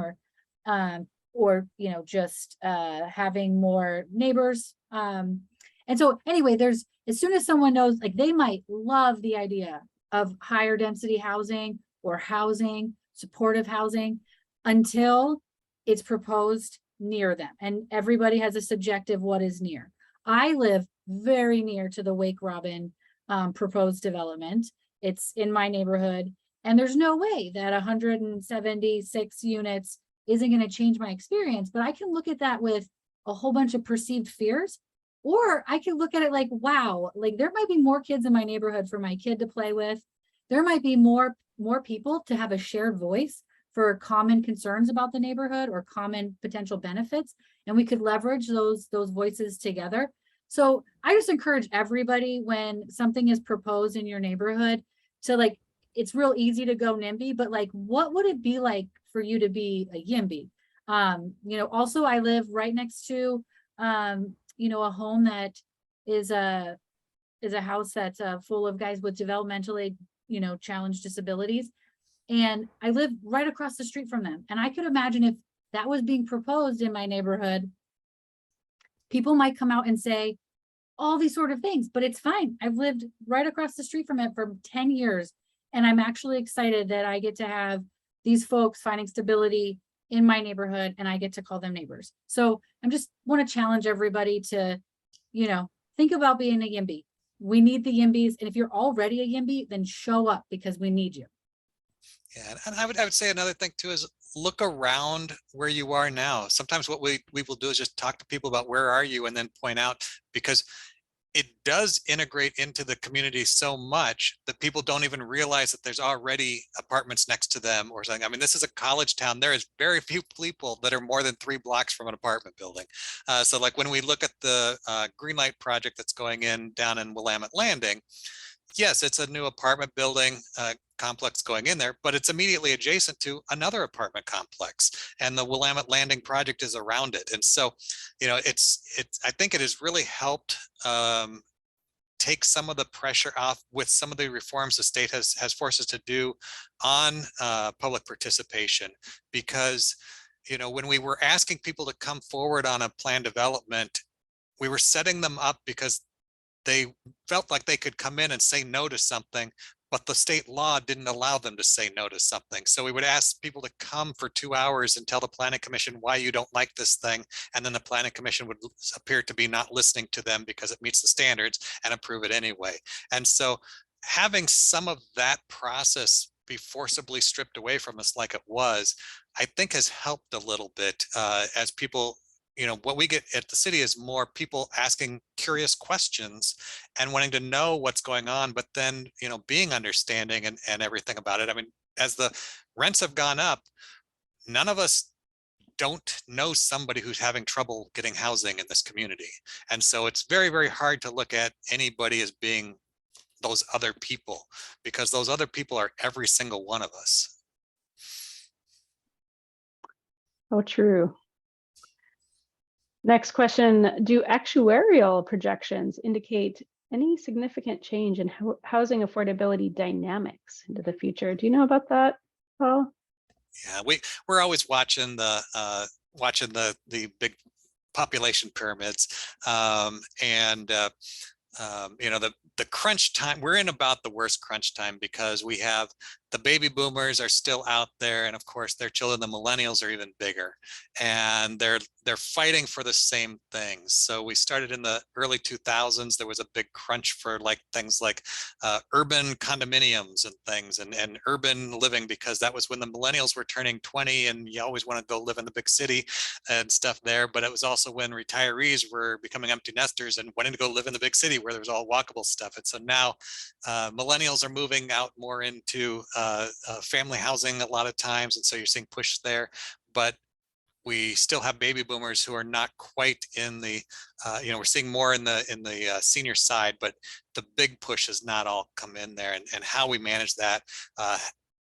or just having more neighbors. And so anyway, as soon as someone knows, like they might love the idea of higher density housing or housing, supportive housing, until it's proposed near them. And everybody has a subjective what is near. I live very near to the Wake Robin proposed development. It's in my neighborhood. And there's no way that 176 units isn't going to change my experience. But I can look at that with a whole bunch of perceived fears. Or I can look at it like, wow, like there might be more kids in my neighborhood for my kid to play with. There might be more people to have a shared voice for common concerns about the neighborhood or common potential benefits, and we could leverage those voices together. So I just encourage everybody, when something is proposed in your neighborhood, to it's real easy to go NIMBY, but what would it be like for you to be a YIMBY? Also I live right next to a home that is a house that's full of guys with developmentally challenged disabilities. And I live right across the street from them. And I could imagine if that was being proposed in my neighborhood, people might come out and say all these sort of things, but it's fine. I've lived right across the street from it for 10 years. And I'm actually excited that I get to have these folks finding stability in my neighborhood and I get to call them neighbors. So I'm just want to challenge everybody to, think about being a YIMBY. We need the YIMBYs. And if you're already a YIMBY, then show up because we need you. Yeah, and I would say another thing too is look around where you are now. Sometimes what we will do is just talk to people about where are you and then point out, because it does integrate into the community so much that people don't even realize that there's already apartments next to them or something. I mean, this is a college town. There is very few people that are more than 3 blocks from an apartment building. So like when we look at the green light project that's going in down in Willamette Landing, yes, it's a new apartment building complex going in there, but it's immediately adjacent to another apartment complex, and the Willamette Landing project is around it. And so, you know, I think it has really helped take some of the pressure off with some of the reforms the state has forced us to do on public participation, because, you know, when we were asking people to come forward on a plan development, we were setting them up because they felt like they could come in and say no to something, but the state law didn't allow them to say no to something. So we would ask people to come for 2 hours and tell the planning commission why you don't like this thing. And then the planning commission would appear to be not listening to them because it meets the standards and approve it anyway. And so having some of that process be forcibly stripped away from us like it was, I think has helped a little bit as people, you know, what we get at the city is more people asking curious questions and wanting to know what's going on, but then, you know, being understanding and everything about it. I mean, as the rents have gone up, none of us don't know somebody who's having trouble getting housing in this community. And so it's very, very hard to look at anybody as being those other people, because those other people are every single one of us. Oh, true. Next question, do actuarial projections indicate any significant change in housing affordability dynamics into the future? Do you know about that, Paul? Yeah, we're always watching the big population pyramids, you know, the crunch time. We're in about the worst crunch time because we have the baby boomers are still out there, and of course their children, the millennials, are even bigger, and they're fighting for the same things. So we started in the early 2000s. There was a big crunch for like things like urban condominiums and things, and urban living, because that was when the millennials were turning 20 and you always want to go live in the big city and stuff there. But it was also when retirees were becoming empty nesters and wanting to go live in the big city where there was all walkable stuff. And so now millennials are moving out more into family housing a lot of times, and so you're seeing push there. But we still have baby boomers who are not quite in the, you know, we're seeing more in the senior side, but the big push has not all come in there. And how we manage that,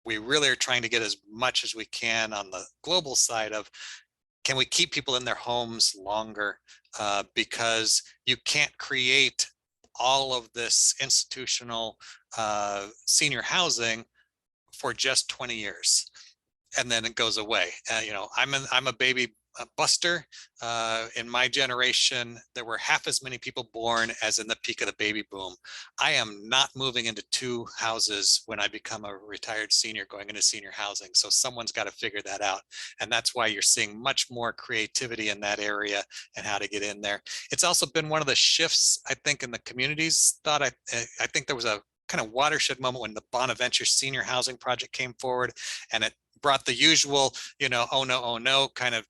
we really are trying to get as much as we can on the global side of, can we keep people in their homes longer? Because you can't create all of this institutional senior housing for just 20 years and then it goes away. You know, I'm a baby buster. In my generation, there were half as many people born as in the peak of the baby boom. I am not moving into 2 houses when I become a retired senior going into senior housing. So someone's got to figure that out. And that's why you're seeing much more creativity in that area and how to get in there. It's also been one of the shifts, I think, in the community's thought. I think there was a kind of watershed moment when the Bonaventure Senior Housing Project came forward, and it brought the usual, you know, oh no kind of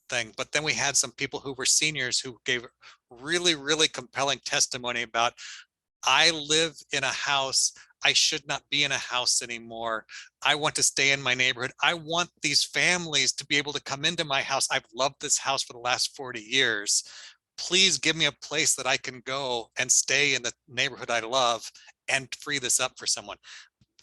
thing. But then we had some people who were seniors who gave really, really compelling testimony about, I live in a house. I should not be in a house anymore. I want to stay in my neighborhood. I want these families to be able to come into my house. I've loved this house for the last 40 years. Please give me a place that I can go and stay in the neighborhood I love and free this up for someone.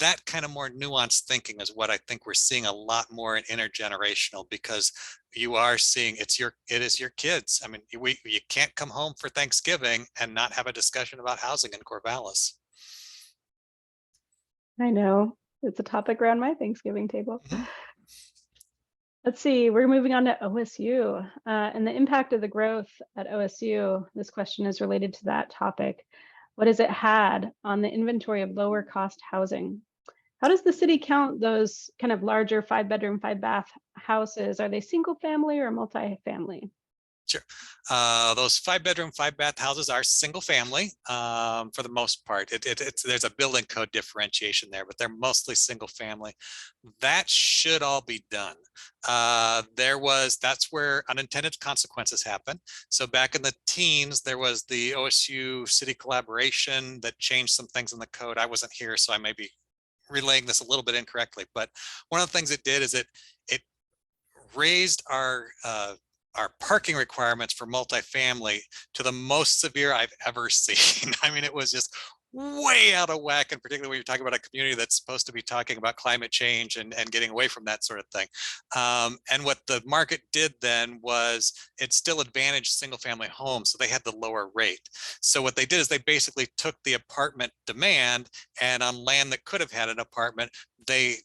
That kind of more nuanced thinking is what I think we're seeing a lot more in intergenerational, because you are seeing it is your kids. I mean, you can't come home for Thanksgiving and not have a discussion about housing in Corvallis. I know, it's a topic around my Thanksgiving table. Mm-hmm. Let's see, we're moving on to OSU and the impact of the growth at OSU. This question is related to that topic. What has it had on the inventory of lower cost housing? How does the city count those kind of larger 5-bedroom, 5-bath houses? Are they single family or multi-family? Sure. Those 5-bedroom, 5-bath houses are single family for the most part. There's a building code differentiation there, but they're mostly single family. That should all be done. That's where unintended consequences happen. So back in the teens, there was the OSU city collaboration that changed some things in the code. I wasn't here, so I may be relaying this a little bit incorrectly, but one of the things it did is it raised our parking requirements for multifamily to the most severe I've ever seen. I mean, it was just way out of whack, and particularly when you're talking about a community that's supposed to be talking about climate change and getting away from that sort of thing. And what the market did then was it still advantaged single family homes, so they had the lower rate. So what they did is they basically took the apartment demand, and on land that could have had an apartment, they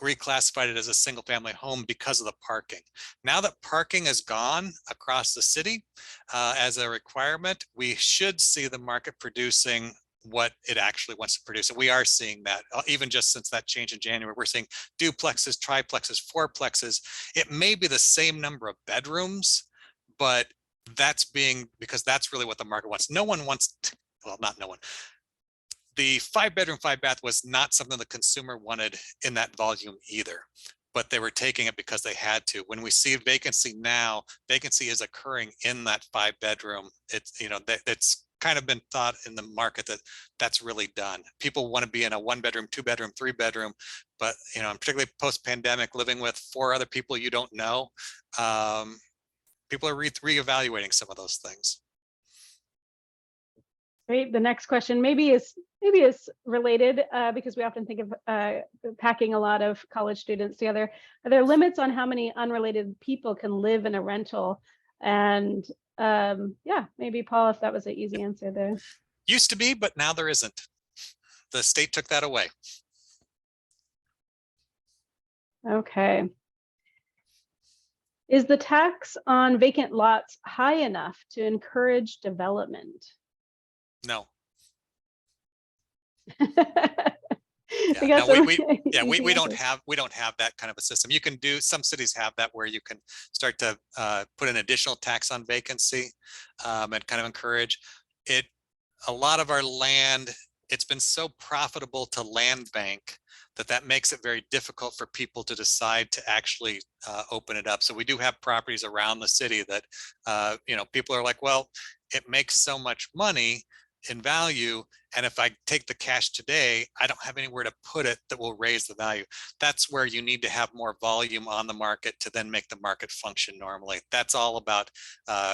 reclassified it as a single family home because of the parking. Now that parking is gone across the city as a requirement, we should see the market producing what it actually wants to produce. And we are seeing that even just since that change in January. We're seeing duplexes, triplexes, fourplexes. It may be the same number of bedrooms, but that's because that's really what the market wants. No one wants to, well, not no one. The 5-bedroom, 5-bath was not something the consumer wanted in that volume either, but they were taking it because they had to. When we see vacancy now, vacancy is occurring in that 5-bedroom. It's, it's kind of been thought in the market that that's really done. People want to be in a 1-bedroom, 2-bedroom, 3-bedroom, but, particularly post-pandemic, living with 4 other people you don't know, people are reevaluating some of those things. Great. The next question maybe is related because we often think of packing a lot of college students together. Are there limits on how many unrelated people can live in a rental? And yeah, maybe Paul, if that was an easy answer there. Used to be, but now there isn't. The state took that away. Okay. Is the tax on vacant lots high enough to encourage development? No. We don't have that kind of a system. You can do, some cities have that where you can start to put an additional tax on vacancy and kind of encourage it. A lot of our land, it's been so profitable to land bank that makes it very difficult for people to decide to actually open it up. So we do have properties around the city that people are like, well, it makes so much money in value, and if I take the cash today, I don't have anywhere to put it that will raise the value. That's where you need to have more volume on the market to then make the market function normally. That's all about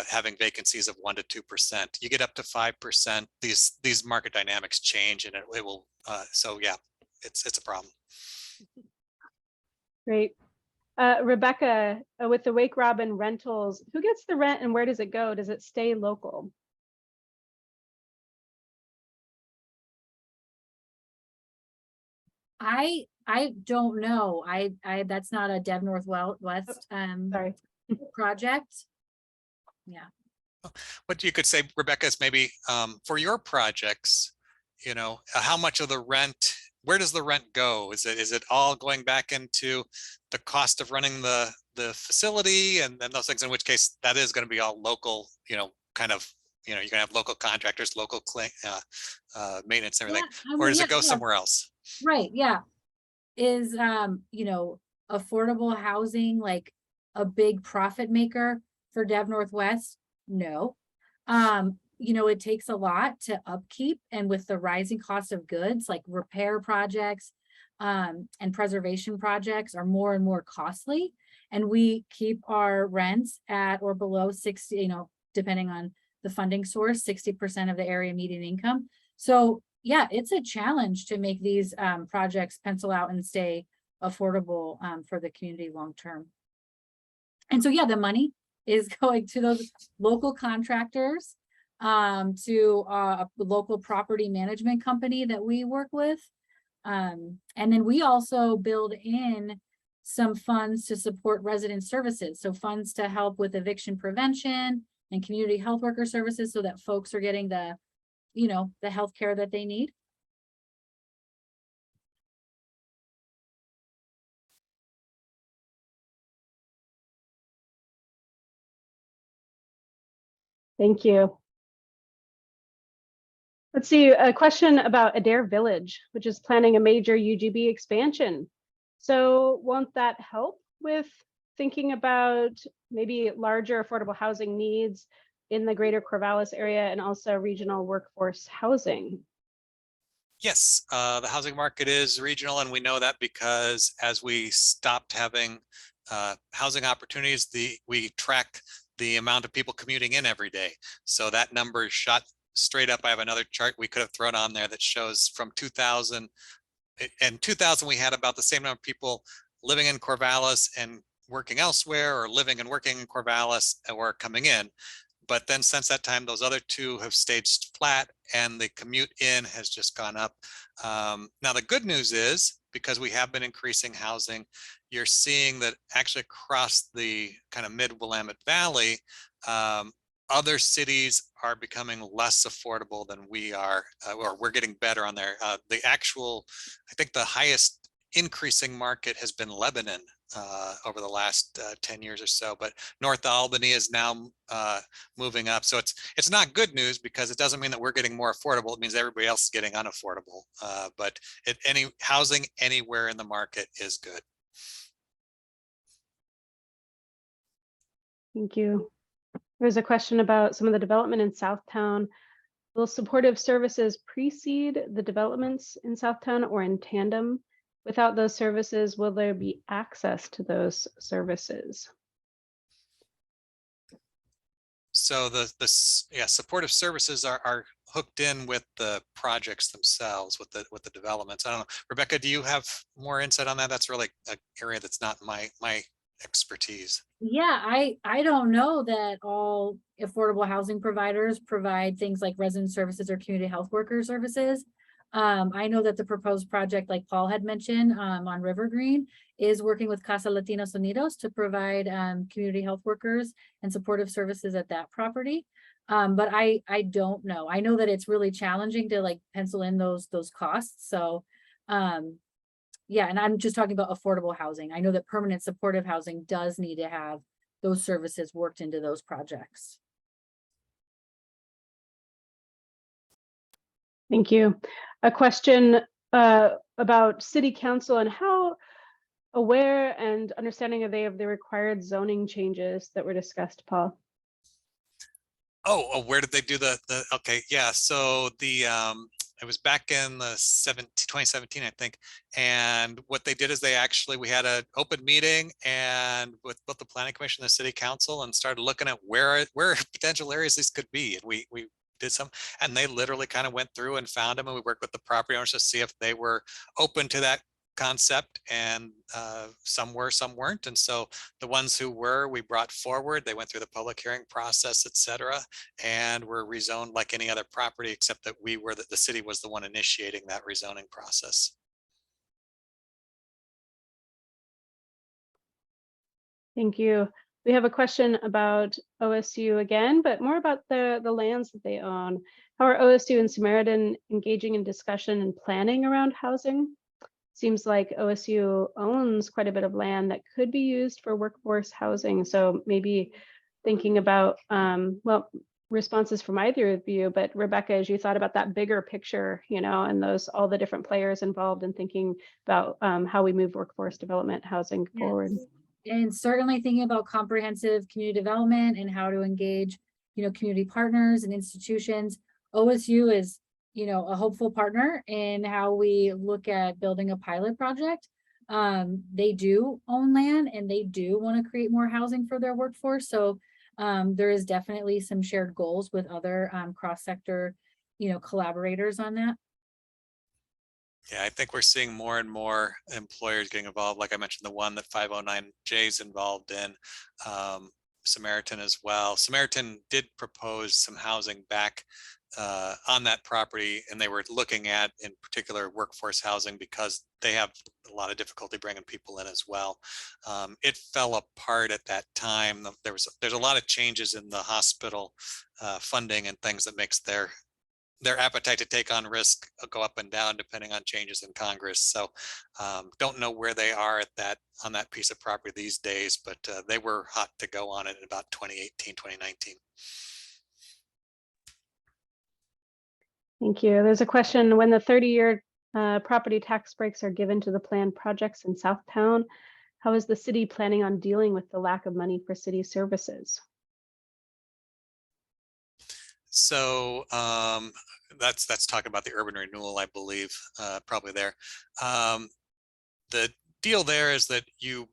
having vacancies of 1% to 2%. You get up to 5%, these market dynamics change, and it will. So yeah, it's a problem. Great. Rebecca, with the Wake Robin rentals, who gets the rent and where does it go? Does it stay local? I don't know. I that's not a Dev Northwest Sorry. project. Yeah. What you could say, Rebecca, is maybe for your projects, how much of the rent, where does the rent go? Is it all going back into the cost of running the facility and those things, in which case that is going to be all local, kind of, you're going to have local contractors, local maintenance, and everything, or does it go somewhere else? Right. Yeah. Is, affordable housing like a big profit maker for Dev Northwest? No. It takes a lot to upkeep, and with the rising cost of goods, like repair projects and preservation projects are more and more costly. And we keep our rents at or below 60, depending on the funding source, 60% of the area median income. So yeah, it's a challenge to make these projects pencil out and stay affordable for the community long term. And so yeah, the money is going to those local contractors, to a local property management company that we work with. And then we also build in some funds to support resident services. So funds to help with eviction prevention and community health worker services, so that folks are getting the health care that they need. Thank you. Let's see, a question about Adair Village, which is planning a major UGB expansion. So won't that help with thinking about maybe larger affordable housing needs in the greater Corvallis area and also regional workforce housing? Yes, the housing market is regional, and we know that because as we stopped having housing opportunities, we track the amount of people commuting in every day. So that number shot straight up. I have another chart we could have thrown on there that shows from 2000. In 2000, we had about the same number of people living in Corvallis and working elsewhere, or living and working in Corvallis or coming in. But then since that time, those other two have stayed flat, and the commute in has just gone up. Now, the good news is, because we have been increasing housing, you're seeing that actually across the kind of mid-Willamette Valley, other cities are becoming less affordable than we are, or we're getting better on there. The actual, I think the highest increasing market has been Lebanon over the last 10 years or so, but North Albany is now moving up. So it's not good news, because it doesn't mean that we're getting more affordable. It means everybody else is getting unaffordable. But any housing anywhere in the market is good. Thank you. There's a question about some of the development in Southtown. Will supportive services precede the developments in Southtown or in tandem? Without those services, will there be access to those services? So the supportive services are hooked in with the projects themselves, with the developments. I don't know, Rebecca, do you have more insight on that? That's really an area that's not my expertise. Yeah, I don't know that all affordable housing providers provide things like resident services or community health worker services. I know that the proposed project, like Paul had mentioned, on River Green, is working with Casa Latinos Unidos to provide community health workers and supportive services at that property. But I don't know. I know that it's really challenging to like pencil in those costs. So yeah, and I'm just talking about affordable housing. I know that permanent supportive housing does need to have those services worked into those projects. Thank you. A question about city council and how aware and understanding are they of the required zoning changes that were discussed, Paul? Oh, where did they do okay, yeah, so it was back in the 2017, I think. And what they did is we had an open meeting and with both the planning commission and the city council, and started looking at where potential areas these could be. And we did some, and they literally kind of went through and found them, and we worked with the property owners to see if they were open to that concept, and some were, some weren't. And so the ones who were, we brought forward. They went through the public hearing process, etc., and were rezoned like any other property, except that the city was the one initiating that rezoning process. Thank you. We have a question about OSU again, but more about the lands that they own. How are OSU and Samaritan engaging in discussion and planning around housing? Seems like OSU owns quite a bit of land that could be used for workforce housing. So maybe thinking about, well, responses from either of you, but Rebecca, as you thought about that bigger picture, you know, and all the different players involved in thinking about how we move workforce development housing forward. And certainly thinking about comprehensive community development and how to engage, you know, community partners and institutions. OSU is, you know, a hopeful partner in how we look at building a pilot project. They do own land and they do want to create more housing for their workforce. So there is definitely some shared goals with other cross-sector, you know, collaborators on that. Yeah, I think we're seeing more and more employers getting involved. Like I mentioned, the one that 509J is involved in, Samaritan as well. Samaritan did propose some housing back on that property, and they were looking at, in particular, workforce housing, because they have a lot of difficulty bringing people in as well. It fell apart at that time. There's a lot of changes in the hospital funding and things that makes their appetite to take on risk go up and down depending on changes in Congress. So don't know where they are on that piece of property these days, but they were hot to go on it in about 2018, 2019. Thank you. There's a question, when the 30-year property tax breaks are given to the planned projects in Southtown, how is the city planning on dealing with the lack of money for city services? So that's talking about the urban renewal, I believe, probably there. The deal there is that you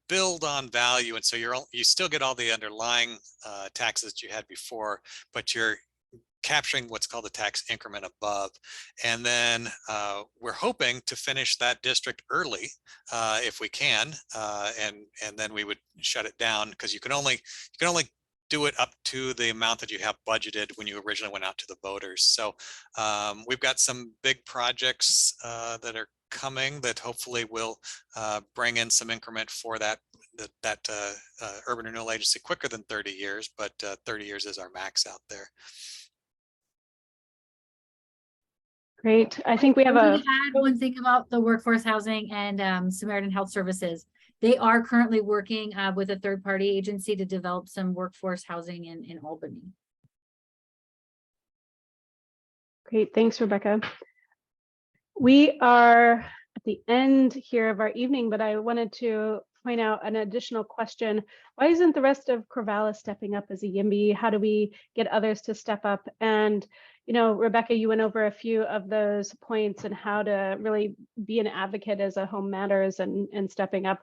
build on value, and so you still get all the underlying taxes that you had before, but you're capturing what's called the tax increment above. And then we're hoping to finish that district early if we can, and then we would shut it down, because you can only do it up to the amount that you have budgeted when you originally went out to the voters. So we've got some big projects that are coming that hopefully will bring in some increment for that urban renewal agency quicker than 30 years, but 30 years is our max out there. Great. I think we have I'm a. gonna add one thing about the workforce housing and Samaritan Health Services. They are currently working with a third-party agency to develop some workforce housing in Albany. Great. Thanks, Rebecca. We are at the end here of our evening, but I wanted to point out an additional question. Why isn't the rest of Corvallis stepping up as a YIMBY? How do we get others to step up? And, you know, Rebecca, you went over a few of those points and how to really be an advocate as a Home Matters and stepping up.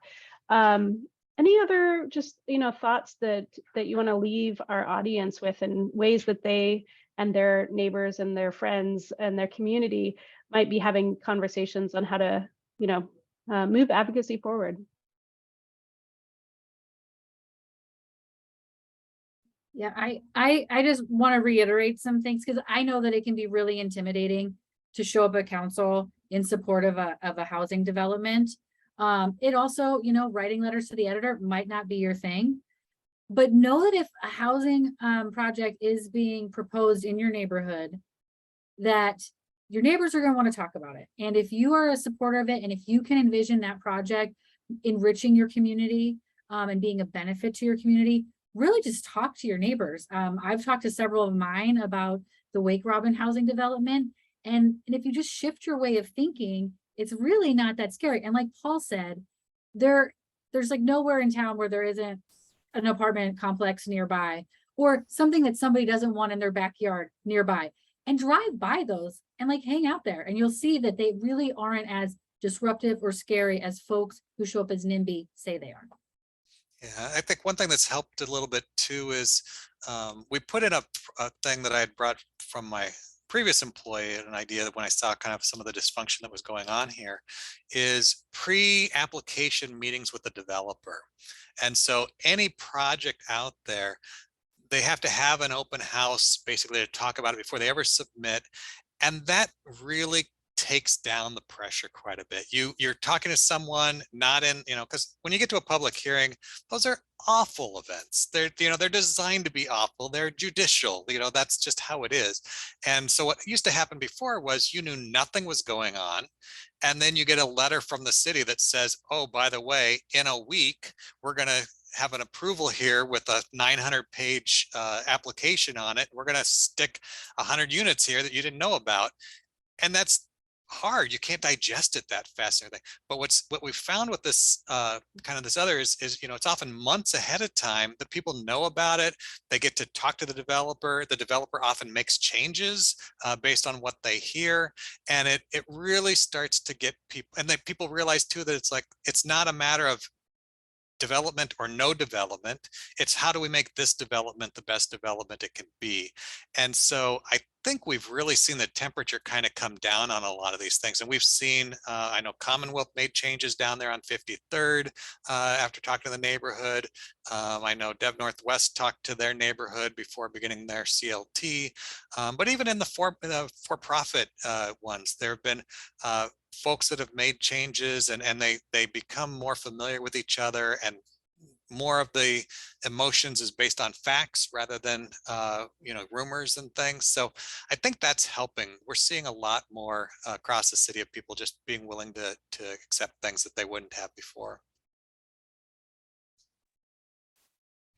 Any other just, you know, thoughts that you want to leave our audience with, and ways that they and their neighbors and their friends and their community might be having conversations on how to, you know, move advocacy forward? Yeah, I just want to reiterate some things, because I know that it can be really intimidating to show up at council in support of a housing development. It also, you know, writing letters to the editor might not be your thing, but know that if a housing project is being proposed in your neighborhood, that your neighbors are going to want to talk about it. And if you are a supporter of it, and if you can envision that project enriching your community and being a benefit to your community, really just talk to your neighbors. I've talked to several of mine about the Wake Robin housing development. And if you just shift your way of thinking, it's really not that scary. And like Paul said, there's like nowhere in town where there isn't an apartment complex nearby, or something that somebody doesn't want in their backyard nearby. And drive by those and like hang out there, and you'll see that they really aren't as disruptive or scary as folks who show up as NIMBY say they are. Yeah, I think one thing that's helped a little bit too is we put in a thing that I had brought from my previous employee, an idea that when I saw kind of some of the dysfunction that was going on here, is pre-application meetings with the developer. And so any project out there, they have to have an open house basically to talk about it before they ever submit. And that really takes down the pressure quite a bit. You're talking to someone not in, you know, because when you get to a public hearing, those are awful events. They're, you know, they're designed to be awful. They're judicial, you know, that's just how it is. And so what used to happen before was you knew nothing was going on. And then you get a letter from the city that says, oh, by the way, in a week, we're going to have an approval here with a 900-page application on it. We're going to stick 100 units here that you didn't know about. And that's hard. You can't digest it that fast and everything. But what we found with this kind of this other is, you know, it's often months ahead of time that people know about it. They get to talk to the developer. The developer often makes changes based on what they hear. And it really starts to get people, and then people realize too that it's like, it's not a matter of development or no development. It's how do we make this development the best development it can be. And so I think we've really seen the temperature kind of come down on a lot of these things. And we've seen, I know Commonwealth made changes down there on 53rd after talking to the neighborhood. I know Dev Northwest talked to their neighborhood before beginning their CLT. But even in the for-profit ones, there have been folks that have made changes, and they become more familiar with each other, and more of the emotions is based on facts rather than you know, rumors and things. So I think that's helping. We're seeing a lot more across the city of people just being willing to accept things that they wouldn't have before.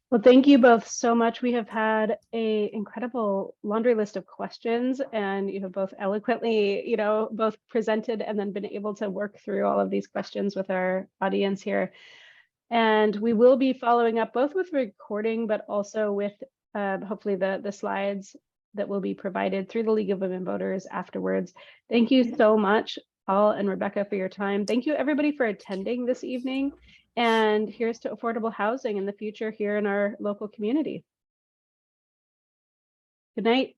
Well, thank you both so much. We have had a incredible laundry list of questions, and you have both eloquently, both presented and then been able to work through all of these questions with our audience here. And we will be following up both with recording, but also with hopefully the slides that will be provided through the League of Women Voters afterwards. Thank you so much, Paul and Rebecca, for your time. Thank you everybody for attending this evening. And here's to affordable housing in the future here in our local community. Good night.